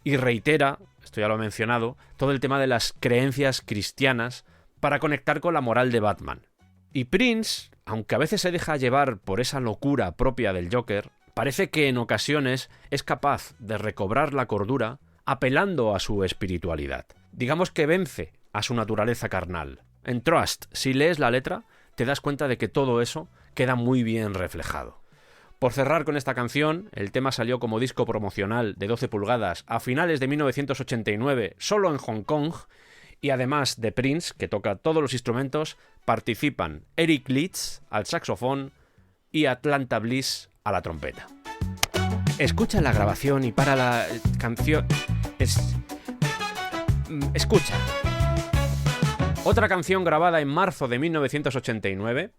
y reitera, esto ya lo he mencionado, todo el tema de las creencias cristianas para conectar con la moral de Batman. Y Prince, aunque a veces se deja llevar por esa locura propia del Joker, parece que en ocasiones es capaz de recobrar la cordura apelando a su espiritualidad. Digamos que vence a su naturaleza carnal. En Trust, si lees la letra, te das cuenta de que todo eso queda muy bien reflejado. Por cerrar con esta canción, el tema salió como disco promocional de 12 pulgadas a finales de 1989 solo en Hong Kong, y además de Prince, que toca todos los instrumentos, participan Eric Leeds al saxofón y Atlanta Bliss a la trompeta. Escucha la grabación y para la canción... Escucha. Otra canción grabada en marzo de 1989,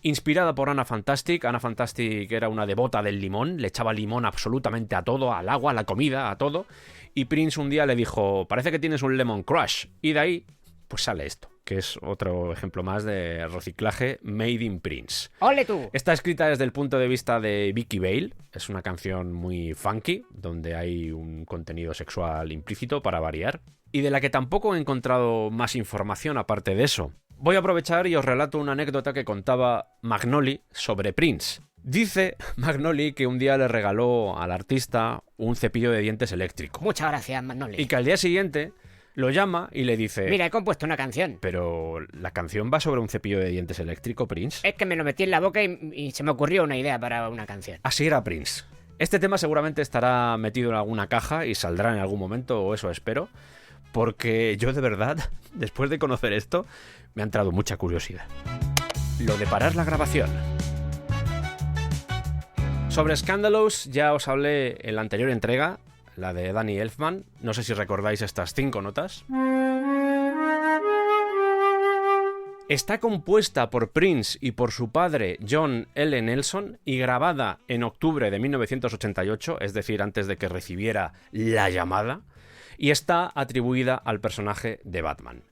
inspirada por Anna Fantastic. Anna Fantastic era una devota del limón, le echaba limón absolutamente a todo, al agua, a la comida, a todo. Y Prince un día le dijo: parece que tienes un lemon crush. Y de ahí, pues sale esto, que es otro ejemplo más de reciclaje made in Prince. ¡Ole tú! Está escrita desde el punto de vista de Vicky Vale. Es una canción muy funky, donde hay un contenido sexual implícito para variar, y de la que tampoco he encontrado más información aparte de eso. Voy a aprovechar y os relato una anécdota que contaba Magnoli sobre Prince. Dice Magnoli que un día le regaló al artista un cepillo de dientes eléctrico. Muchas gracias, Magnoli. Y que al día siguiente lo llama y le dice... Mira, he compuesto una canción. Pero la canción va sobre un cepillo de dientes eléctrico, Prince. Es que me lo metí en la boca y se me ocurrió una idea para una canción. Así era Prince. Este tema seguramente estará metido en alguna caja y saldrá en algún momento, o eso espero, porque yo de verdad, después de conocer esto, me ha entrado mucha curiosidad. Lo de parar la grabación. Sobre Scandalous ya os hablé en la anterior entrega, la de Danny Elfman. No sé si recordáis estas 5 notas. Está compuesta por Prince y por su padre John L. Nelson y grabada en octubre de 1988, es decir, antes de que recibiera la llamada, y está atribuida al personaje de Batman.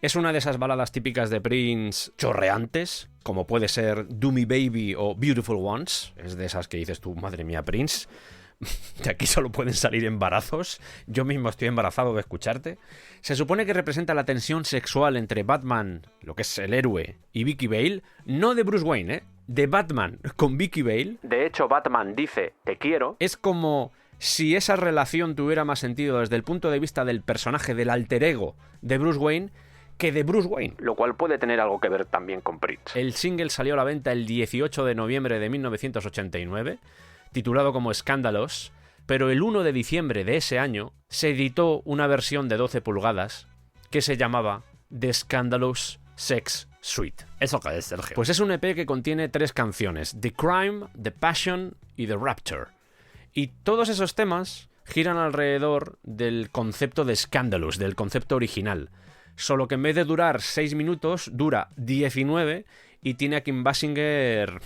Es una de esas baladas típicas de Prince chorreantes, como puede ser Do Me Baby o Beautiful Ones. Es de esas que dices tú, madre mía, Prince, de aquí solo pueden salir embarazos. Yo mismo estoy embarazado de escucharte. Se supone que representa la tensión sexual entre Batman, lo que es el héroe, y Vicky Vale. No de Bruce Wayne, de Batman con Vicky Vale. De hecho, Batman dice, te quiero. Es como si esa relación tuviera más sentido desde el punto de vista del personaje, del alter ego de Bruce Wayne, que de Bruce Wayne, lo cual puede tener algo que ver también con Prince. El single salió a la venta el 18 de noviembre de 1989, titulado como Scandalous, pero el 1 de diciembre de ese año se editó una versión de 12 pulgadas que se llamaba The Scandalous Sex Suite. ¿Eso qué es, Sergio? Pues es un EP que contiene 3 canciones, The Crime, The Passion y The Rapture. Y todos esos temas giran alrededor del concepto de Scandalous, del concepto original. Solo que en vez de durar 6 minutos, dura 19 y tiene a Kim Basinger,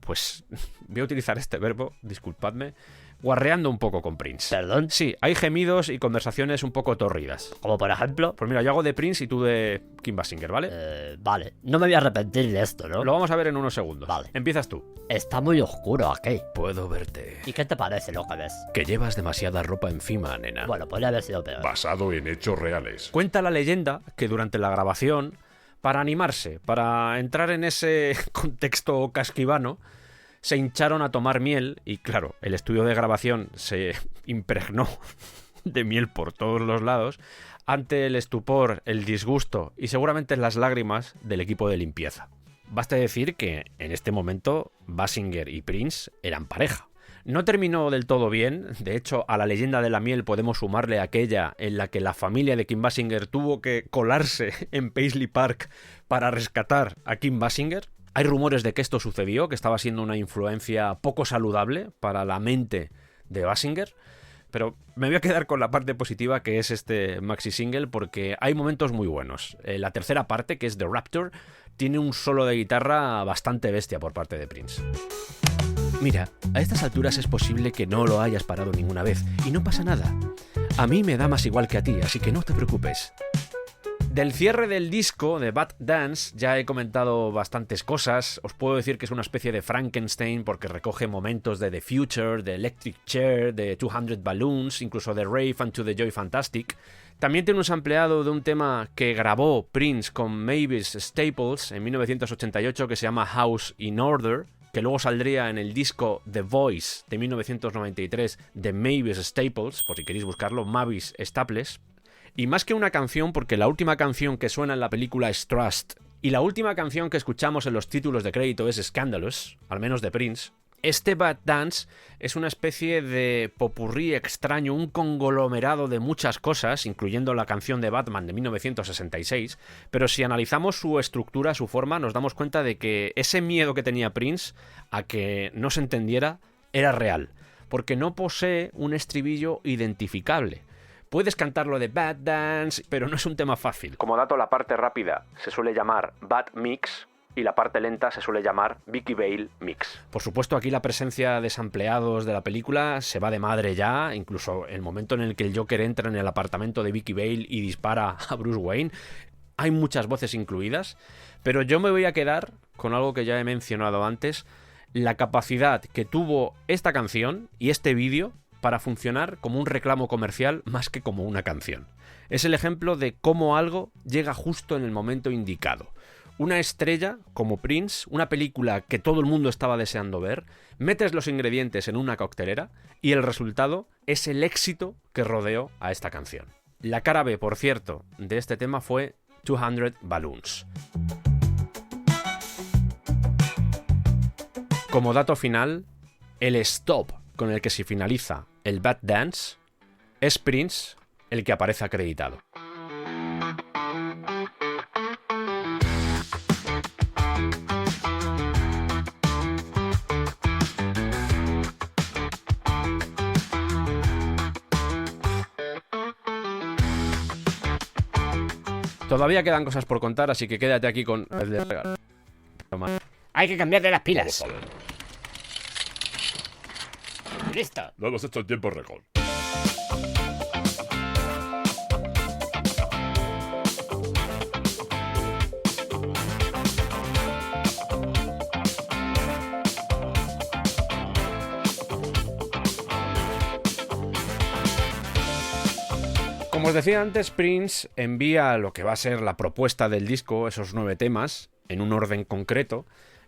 pues voy a utilizar este verbo, disculpadme, guarreando un poco con Prince. ¿Perdón? Sí, hay gemidos y conversaciones un poco torridas. ¿Como por ejemplo? Pues mira, yo hago de Prince y tú de Kim Basinger, ¿vale? Vale. No me voy a arrepentir de esto, ¿no? Lo vamos a ver en unos segundos. Vale. Empiezas tú. Está muy oscuro aquí. Puedo verte. ¿Y qué te parece lo que ves? Que llevas demasiada ropa encima, nena. Bueno, podría haber sido peor. Basado en hechos reales. Cuenta la leyenda que durante la grabación, para animarse, para entrar en ese contexto casquivano, se hincharon a tomar miel y, claro, el estudio de grabación se impregnó de miel por todos los lados ante el estupor, el disgusto y seguramente las lágrimas del equipo de limpieza. Basta decir que en este momento Basinger y Prince eran pareja. No terminó del todo bien, de hecho a la leyenda de la miel podemos sumarle aquella en la que la familia de Kim Basinger tuvo que colarse en Paisley Park para rescatar a Kim Basinger. Hay rumores de que esto sucedió, que estaba siendo una influencia poco saludable para la mente de Basinger, pero me voy a quedar con la parte positiva que es este maxi single porque hay momentos muy buenos. La tercera parte, que es The Rapture, tiene un solo de guitarra bastante bestia por parte de Prince. Mira, a estas alturas es posible que no lo hayas parado ninguna vez y no pasa nada. A mí me da más igual que a ti, así que no te preocupes. Del cierre del disco de Bad Dance ya he comentado bastantes cosas. Os puedo decir que es una especie de Frankenstein porque recoge momentos de The Future, de Electric Chair, de 200 Balloons, incluso de Rave and to the Joy Fantastic. También tiene un sampleado de un tema que grabó Prince con Mavis Staples en 1988 que se llama House in Order, que luego saldría en el disco The Voice de 1993 de Mavis Staples, por si queréis buscarlo, Mavis Staples. Y más que una canción, porque la última canción que suena en la película es Trust, y la última canción que escuchamos en los títulos de crédito es Scandalous, al menos de Prince, este Bad Dance es una especie de popurrí extraño, un conglomerado de muchas cosas, incluyendo la canción de Batman de 1966, pero si analizamos su estructura, su forma, nos damos cuenta de que ese miedo que tenía Prince a que no se entendiera era real, porque no posee un estribillo identificable. Puedes cantarlo de Bad Dance, pero no es un tema fácil. Como dato, la parte rápida se suele llamar Bad Mix y la parte lenta se suele llamar Vicky Vale Mix. Por supuesto, aquí la presencia de sampleados de la película se va de madre ya, incluso el momento en el que el Joker entra en el apartamento de Vicky Vale y dispara a Bruce Wayne. Hay muchas voces incluidas, pero yo me voy a quedar con algo que ya he mencionado antes, la capacidad que tuvo esta canción y este vídeo para funcionar como un reclamo comercial más que como una canción. Es el ejemplo de cómo algo llega justo en el momento indicado. una estrella como Prince, una película que todo el mundo estaba deseando ver, metes los ingredientes en una coctelera y el resultado es el éxito que rodeó a esta canción. La cara B, por cierto, de este tema fue 200 Balloons. Como dato final, el stop con el que se finaliza el Bad Dance es Prince el que aparece acreditado. Todavía quedan cosas por contar, así que quédate aquí con el de regalo. Hay que cambiarle las pilas. Vamos a ver. Listo. Lo hemos hecho en tiempo récord. Como os decía antes, Prince envía lo que va a ser la propuesta del disco, esos 9 temas, en un orden concreto,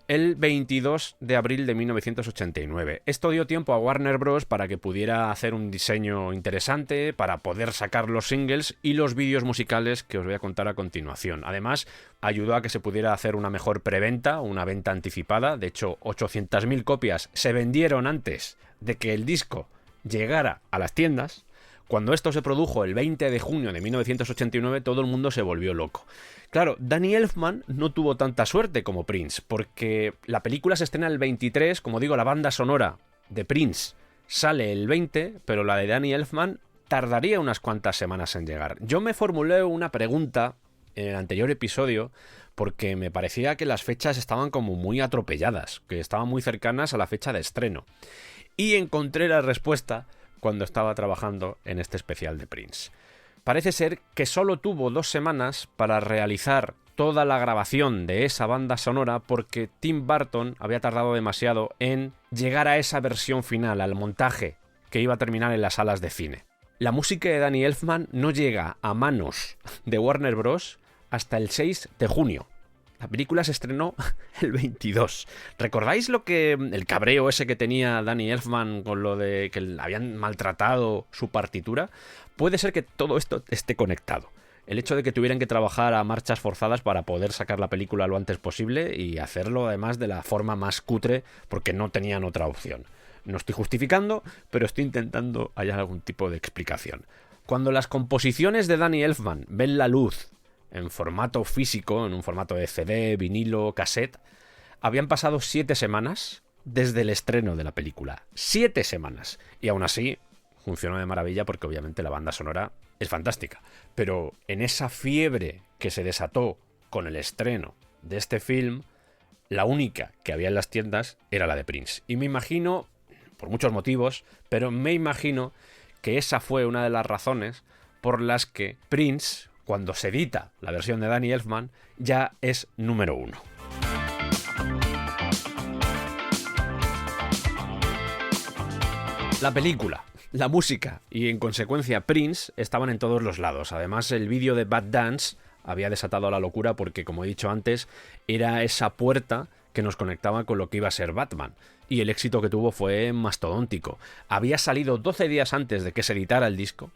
el 22 de abril de 1989. Esto dio tiempo a Warner Bros. Para que pudiera hacer un diseño interesante, para poder sacar los singles y los vídeos musicales que os voy a contar a continuación. Además, ayudó a que se pudiera hacer una mejor preventa, una venta anticipada. De hecho, 800.000 copias se vendieron antes de que el disco llegara a las tiendas. Cuando esto se produjo el 20 de junio de 1989, todo el mundo se volvió loco. Claro, Danny Elfman no tuvo tanta suerte como Prince, porque la película se estrena el 23, como digo, la banda sonora de Prince sale el 20, pero la de Danny Elfman tardaría unas cuantas semanas en llegar. Yo me formulé una pregunta en el anterior episodio, porque me parecía que las fechas estaban como muy atropelladas, que estaban muy cercanas a la fecha de estreno. Y encontré la respuesta cuando estaba trabajando en este especial de Prince. Parece ser que solo tuvo 2 semanas para realizar toda la grabación de esa banda sonora porque Tim Burton había tardado demasiado en llegar a esa versión final, al montaje que iba a terminar en las salas de cine. La música de Danny Elfman no llega a manos de Warner Bros. Hasta el 6 de junio. La película se estrenó el 22. ¿Recordáis el cabreo ese que tenía Danny Elfman con lo de que le habían maltratado su partitura? Puede ser que todo esto esté conectado. El hecho de que tuvieran que trabajar a marchas forzadas para poder sacar la película lo antes posible y hacerlo además de la forma más cutre porque no tenían otra opción. No estoy justificando, pero estoy intentando hallar algún tipo de explicación. Cuando las composiciones de Danny Elfman ven la luz en formato físico, en un formato de CD, vinilo, cassette, habían pasado 7 semanas desde el estreno de la película. 7 semanas. Y aún así, funcionó de maravilla porque obviamente la banda sonora es fantástica. Pero en esa fiebre que se desató con el estreno de este film, la única que había en las tiendas era la de Prince. Y me imagino, por muchos motivos, pero me imagino que esa fue una de las razones por las que Prince, cuando se edita la versión de Danny Elfman, ya es número 1. La película, la música y en consecuencia Prince estaban en todos los lados. Además, el vídeo de Bad Dance había desatado la locura porque, como he dicho antes, era esa puerta que nos conectaba con lo que iba a ser Batman. Y el éxito que tuvo fue mastodóntico. Había salido 12 días antes de que se editara el disco,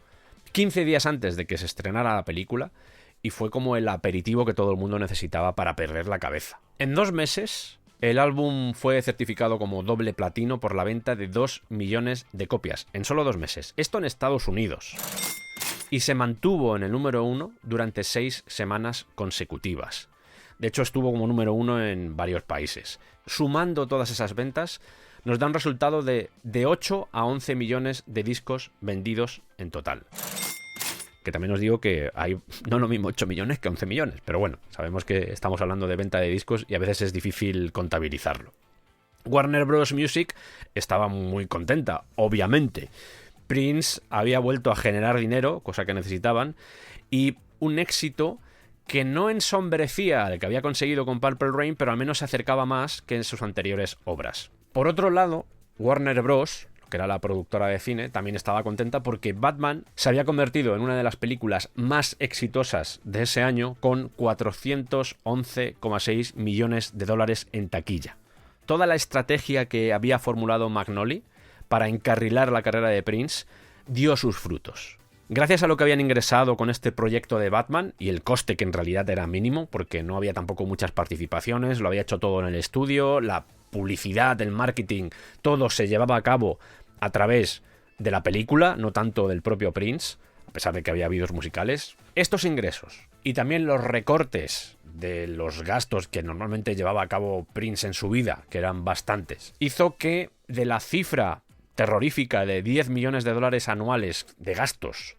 15 días antes de que se estrenara la película, y fue como el aperitivo que todo el mundo necesitaba para perder la cabeza. En 2 meses, el álbum fue certificado como doble platino por la venta de 2 millones de copias, en solo 2 meses. Esto en Estados Unidos. Y se mantuvo en el número 1 durante 6 semanas consecutivas. De hecho, estuvo como número 1 en varios países. Sumando todas esas ventas, nos da un resultado de 8 a 11 millones de discos vendidos en total. Que también os digo que hay no lo mismo 8 millones que 11 millones. Pero bueno, sabemos que estamos hablando de venta de discos y a veces es difícil contabilizarlo. Warner Bros. Music estaba muy contenta, obviamente. Prince había vuelto a generar dinero, cosa que necesitaban, y un éxito que no ensombrecía al que había conseguido con Purple Rain, pero al menos se acercaba más que en sus anteriores obras. Por otro lado, Warner Bros., que era la productora de cine, también estaba contenta porque Batman se había convertido en una de las películas más exitosas de ese año con 411,6 millones de dólares en taquilla. Toda la estrategia que había formulado Magnoli para encarrilar la carrera de Prince dio sus frutos. Gracias a lo que habían ingresado con este proyecto de Batman, y el coste que en realidad era mínimo, porque no había tampoco muchas participaciones, lo había hecho todo en el estudio, la publicidad, el marketing, todo se llevaba a cabo a través de la película, no tanto del propio Prince, a pesar de que había vídeos musicales. Estos ingresos y también los recortes de los gastos que normalmente llevaba a cabo Prince en su vida, que eran bastantes, hizo que de la cifra terrorífica de 10 millones de dólares anuales de gastos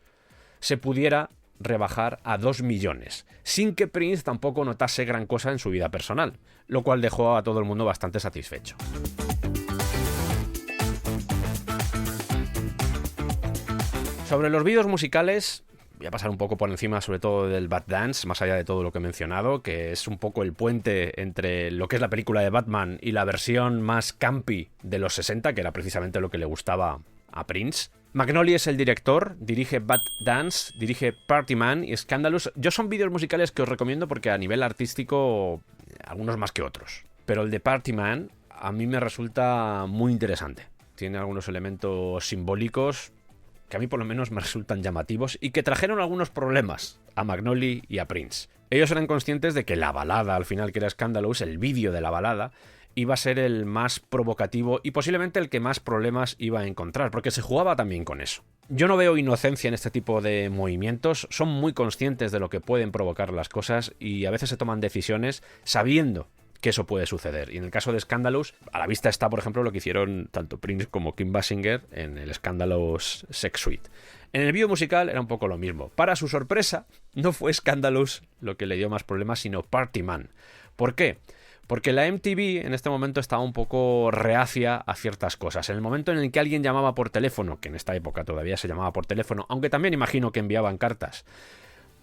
se pudiera rebajar a 2 millones, sin que Prince tampoco notase gran cosa en su vida personal, lo cual dejó a todo el mundo bastante satisfecho. Sobre los vídeos musicales, voy a pasar un poco por encima sobre todo del Bat Dance, más allá de todo lo que he mencionado, que es un poco el puente entre lo que es la película de Batman y la versión más campy de los 60, que era precisamente lo que le gustaba a Prince. Magnoli es el director, dirige Bat Dance, dirige Party Man y Scandalous. Yo son vídeos musicales que os recomiendo porque a nivel artístico, algunos más que otros. Pero el de Party Man a mí me resulta muy interesante. Tiene algunos elementos simbólicos que a mí por lo menos me resultan llamativos y que trajeron algunos problemas a Magnoli y a Prince. Ellos eran conscientes de que la balada, al final que era Scandalous, el vídeo de la balada, iba a ser el más provocativo y posiblemente el que más problemas iba a encontrar, porque se jugaba también con eso. Yo no veo inocencia en este tipo de movimientos, son muy conscientes de lo que pueden provocar las cosas y a veces se toman decisiones sabiendo que eso puede suceder. Y en el caso de Scandalous, a la vista está, por ejemplo, lo que hicieron tanto Prince como Kim Basinger en el Scandalous Sex Suite. En el vídeo musical era un poco lo mismo. Para su sorpresa, no fue Scandalous lo que le dio más problemas, sino Party Man. ¿Por qué? Porque la MTV en este momento estaba un poco reacia a ciertas cosas. En el momento en el que alguien llamaba por teléfono, que en esta época todavía se llamaba por teléfono, aunque también imagino que enviaban cartas,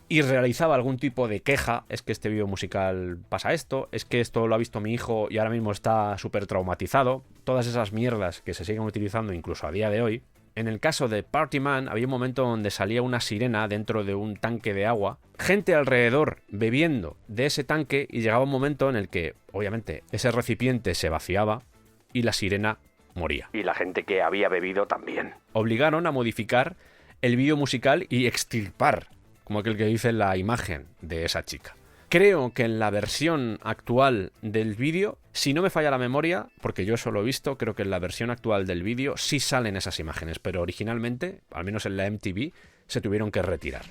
y realizaba algún tipo de queja, es que este vídeo musical pasa esto, es que esto lo ha visto mi hijo y ahora mismo está súper traumatizado, todas esas mierdas que se siguen utilizando incluso a día de hoy. En el caso de Party Man había un momento donde salía una sirena dentro de un tanque de agua, gente alrededor bebiendo de ese tanque y llegaba un momento en el que, obviamente, ese recipiente se vaciaba y la sirena moría. Y la gente que había bebido también. Obligaron a modificar el vídeo musical y extirpar, como aquel que dice, la imagen de esa chica. Creo que en la versión actual del vídeo, si no me falla la memoria, porque yo eso lo he visto, creo que en la versión actual del vídeo sí salen esas imágenes, pero originalmente, al menos en la MTV, se tuvieron que retirar.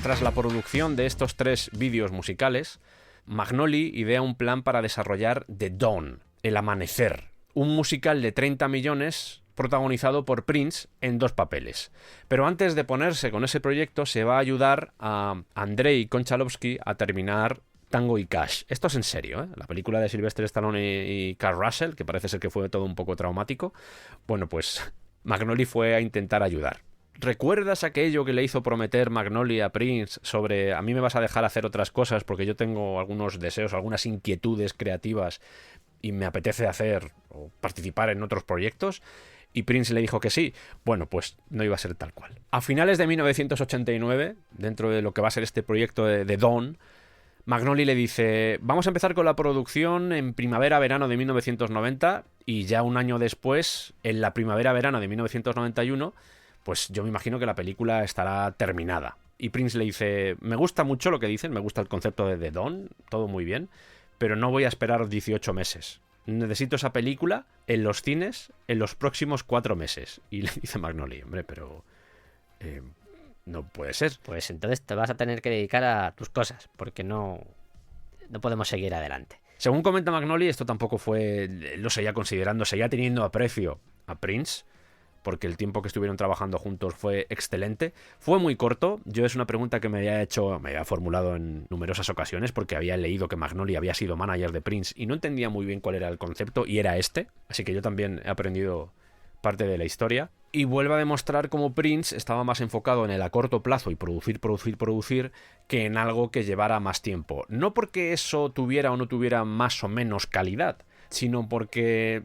Tras la producción de estos 3 vídeos musicales, Magnoli idea un plan para desarrollar The Dawn, El Amanecer, un musical de 30 millones protagonizado por Prince en 2 papeles. Pero antes de ponerse con ese proyecto se va a ayudar a Andrei Konchalovsky a terminar Tango y Cash. Esto es en serio, ¿eh? La película de Sylvester Stallone y Kurt Russell, que parece ser que fue todo un poco traumático. Bueno, pues Magnoli fue a intentar ayudar. ¿Recuerdas aquello que le hizo prometer Magnoli a Prince sobre a mí me vas a dejar hacer otras cosas porque yo tengo algunos deseos, algunas inquietudes creativas y me apetece hacer o participar en otros proyectos? Y Prince le dijo que sí. Bueno, pues no iba a ser tal cual. A finales de 1989, dentro de lo que va a ser este proyecto de Dawn, Magnoli le dice, vamos a empezar con la producción en primavera-verano de 1990 y ya un año después, en la primavera-verano de 1991, pues yo me imagino que la película estará terminada. Y Prince le dice, me gusta mucho lo que dicen, me gusta el concepto de The Dawn, todo muy bien, pero no voy a esperar 18 meses. Necesito esa película en los cines en los próximos 4 meses. Y le dice Magnoli, hombre, pero no puede ser. Pues entonces te vas a tener que dedicar a tus cosas, porque no podemos seguir adelante. Según comenta Magnoli, esto tampoco fue, lo seguía considerando, seguía teniendo aprecio a Prince, porque el tiempo que estuvieron trabajando juntos fue excelente. Fue muy corto. Yo es una pregunta que me había formulado en numerosas ocasiones porque había leído que Magnoli había sido manager de Prince y no entendía muy bien cuál era el concepto y era este. Así que yo también he aprendido parte de la historia. y vuelve a demostrar cómo Prince estaba más enfocado en el a corto plazo y producir que en algo que llevara más tiempo. No porque eso tuviera o no tuviera más o menos calidad, sino porque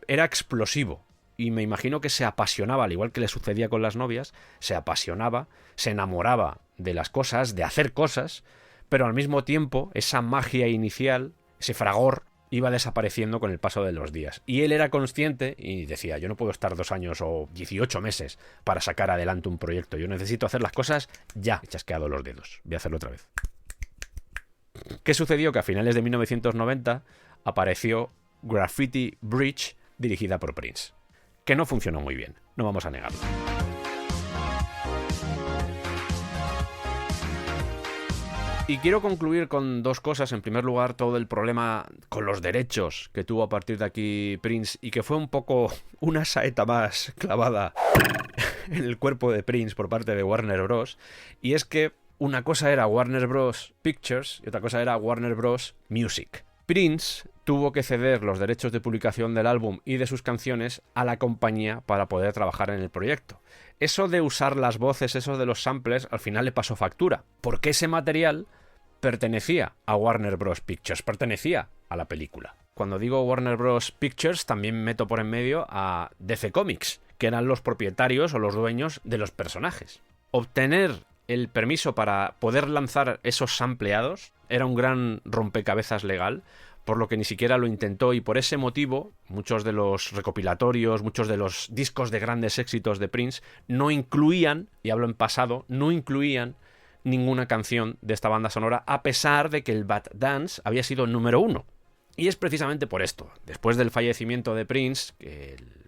era explosivo. Y me imagino que se apasionaba, al igual que le sucedía con las novias, se apasionaba, se enamoraba de las cosas, de hacer cosas, pero al mismo tiempo esa magia inicial, ese fragor, iba desapareciendo con el paso de los días. Y él era consciente y decía, yo no puedo estar 2 años o 18 meses para sacar adelante un proyecto. Yo necesito hacer las cosas ya. He chasqueado los dedos. Voy a hacerlo otra vez. ¿Qué sucedió? Que a finales de 1990 apareció Graffiti Bridge, dirigida por Prince. Que no funcionó muy bien, no vamos a negarlo. Y quiero concluir con 2 cosas. En primer lugar, todo el problema con los derechos que tuvo a partir de aquí Prince y que fue un poco una saeta más clavada en el cuerpo de Prince por parte de Warner Bros. Y es que una cosa era Warner Bros. Pictures y otra cosa era Warner Bros. Music. Prince tuvo que ceder los derechos de publicación del álbum y de sus canciones a la compañía para poder trabajar en el proyecto. Eso de usar las voces, eso de los samples, al final le pasó factura, porque ese material pertenecía a Warner Bros. Pictures, pertenecía a la película. Cuando digo Warner Bros. Pictures, también meto por en medio a DC Comics, que eran los propietarios o los dueños de los personajes. Obtener el permiso para poder lanzar esos sampleados era un gran rompecabezas legal, por lo que ni siquiera lo intentó, y por ese motivo muchos de los recopilatorios, muchos de los discos de grandes éxitos de Prince no incluían, y hablo en pasado, no incluían ninguna canción de esta banda sonora, a pesar de que el Bad Dance había sido el número 1. Y es precisamente por esto. Después del fallecimiento de Prince,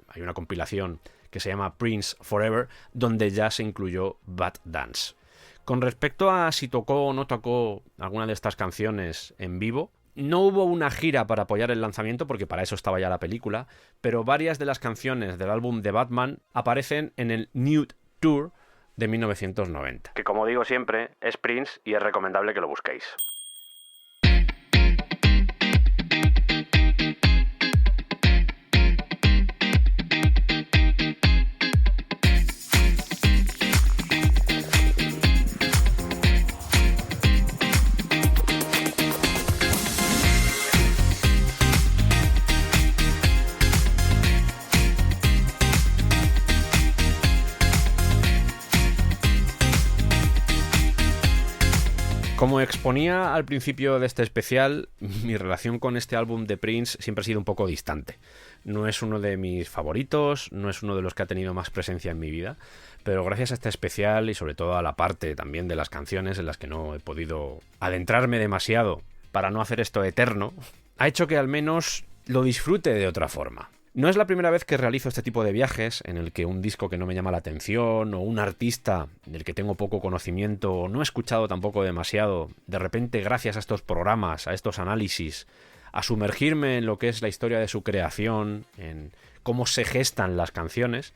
hay una compilación que se llama Prince Forever, donde ya se incluyó Bad Dance. Con respecto a si tocó o no tocó alguna de estas canciones en vivo, no hubo una gira para apoyar el lanzamiento, porque para eso estaba ya la película, pero varias de las canciones del álbum de Batman aparecen en el Nude Tour de 1990. Que, como digo siempre, es Prince y es recomendable que lo busquéis. Como exponía al principio de este especial, mi relación con este álbum de Prince siempre ha sido un poco distante. No es uno de mis favoritos, no es uno de los que ha tenido más presencia en mi vida, pero gracias a este especial y sobre todo a la parte también de las canciones en las que no he podido adentrarme demasiado para no hacer esto eterno, ha hecho que al menos lo disfrute de otra forma. No es la primera vez que realizo este tipo de viajes en el que un disco que no me llama la atención o un artista del que tengo poco conocimiento o no he escuchado tampoco demasiado, de repente gracias a estos programas, a estos análisis, a sumergirme en lo que es la historia de su creación, en cómo se gestan las canciones,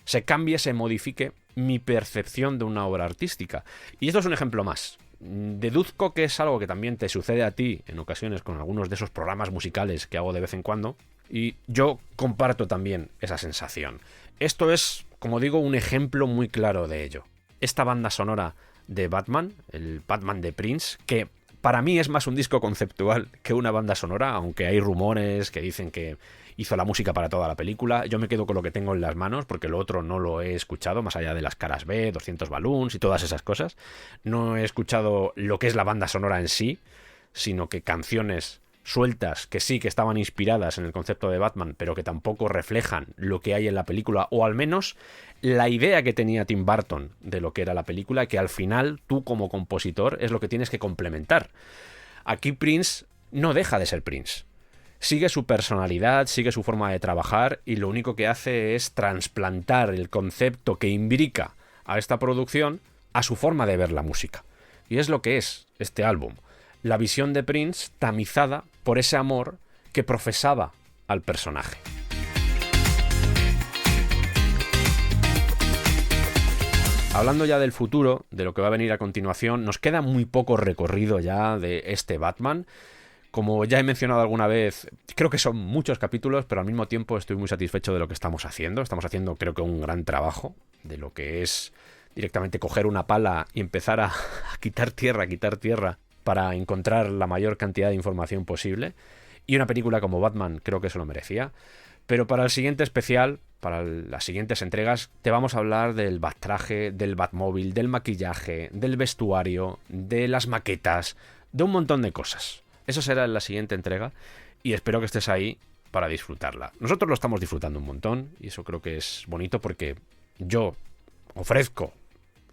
se cambie, se modifique mi percepción de una obra artística. Y esto es un ejemplo más. Deduzco que es algo que también te sucede a ti en ocasiones con algunos de esos programas musicales que hago de vez en cuando, y yo comparto también esa sensación. Esto es, como digo, un ejemplo muy claro de ello. Esta banda sonora de Batman, el Batman de Prince, que para mí es más un disco conceptual que una banda sonora, aunque hay rumores que dicen que hizo la música para toda la película. Yo me quedo con lo que tengo en las manos, porque lo otro no lo he escuchado, más allá de las caras B, 200 balloons y todas esas cosas. No he escuchado lo que es la banda sonora en sí, sino que canciones sueltas que sí que estaban inspiradas en el concepto de Batman, pero que tampoco reflejan lo que hay en la película, o al menos la idea que tenía Tim Burton de lo que era la película, que al final tú como compositor es lo que tienes que complementar. Aquí Prince no deja de ser Prince. Sigue su personalidad, sigue su forma de trabajar, y lo único que hace es trasplantar el concepto que imbrica a esta producción a su forma de ver la música. Y es lo que es este álbum. La visión de Prince tamizada por ese amor que profesaba al personaje. Hablando ya del futuro, de lo que va a venir a continuación, nos queda muy poco recorrido ya de este Batman. Como ya he mencionado alguna vez, creo que son muchos capítulos, pero al mismo tiempo estoy muy satisfecho de lo que estamos haciendo. Estamos haciendo, creo que, un gran trabajo de lo que es directamente coger una pala y empezar a quitar tierra para encontrar la mayor cantidad de información posible. Y una película como Batman creo que se lo merecía. Pero para el siguiente especial, para las siguientes entregas, te vamos a hablar del Battraje, del Batmóvil, del maquillaje, del vestuario, de las maquetas, de un montón de cosas. Eso será en la siguiente entrega y espero que estés ahí para disfrutarla. Nosotros lo estamos disfrutando un montón y eso creo que es bonito porque yo ofrezco,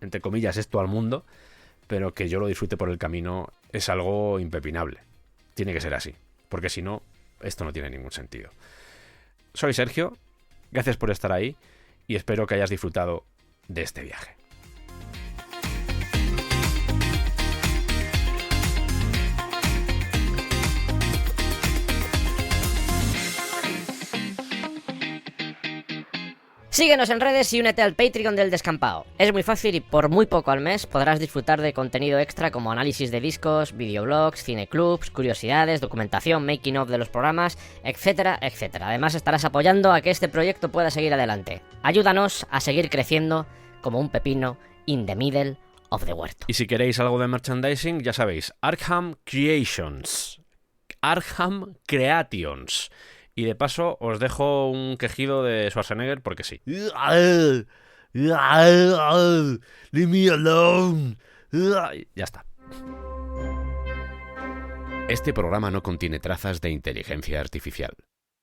entre comillas, esto al mundo, pero que yo lo disfrute por el camino es algo impepinable. Tiene que ser así, porque si no, esto no tiene ningún sentido. Soy Sergio, gracias por estar ahí y espero que hayas disfrutado de este viaje. Síguenos en redes y únete al Patreon del Descampado. Es muy fácil y por muy poco al mes podrás disfrutar de contenido extra como análisis de discos, videoblogs, cineclubs, curiosidades, documentación, making of de los programas, etcétera, etcétera. Además estarás apoyando a que este proyecto pueda seguir adelante. Ayúdanos a seguir creciendo como un pepino in the middle of the huerto. Y si queréis algo de merchandising, ya sabéis, Arkham Creations. Arkham Creations. Y de paso os dejo un quejido de Schwarzenegger porque sí. Leave me alone. Ya está. Este programa no contiene trazas de inteligencia artificial.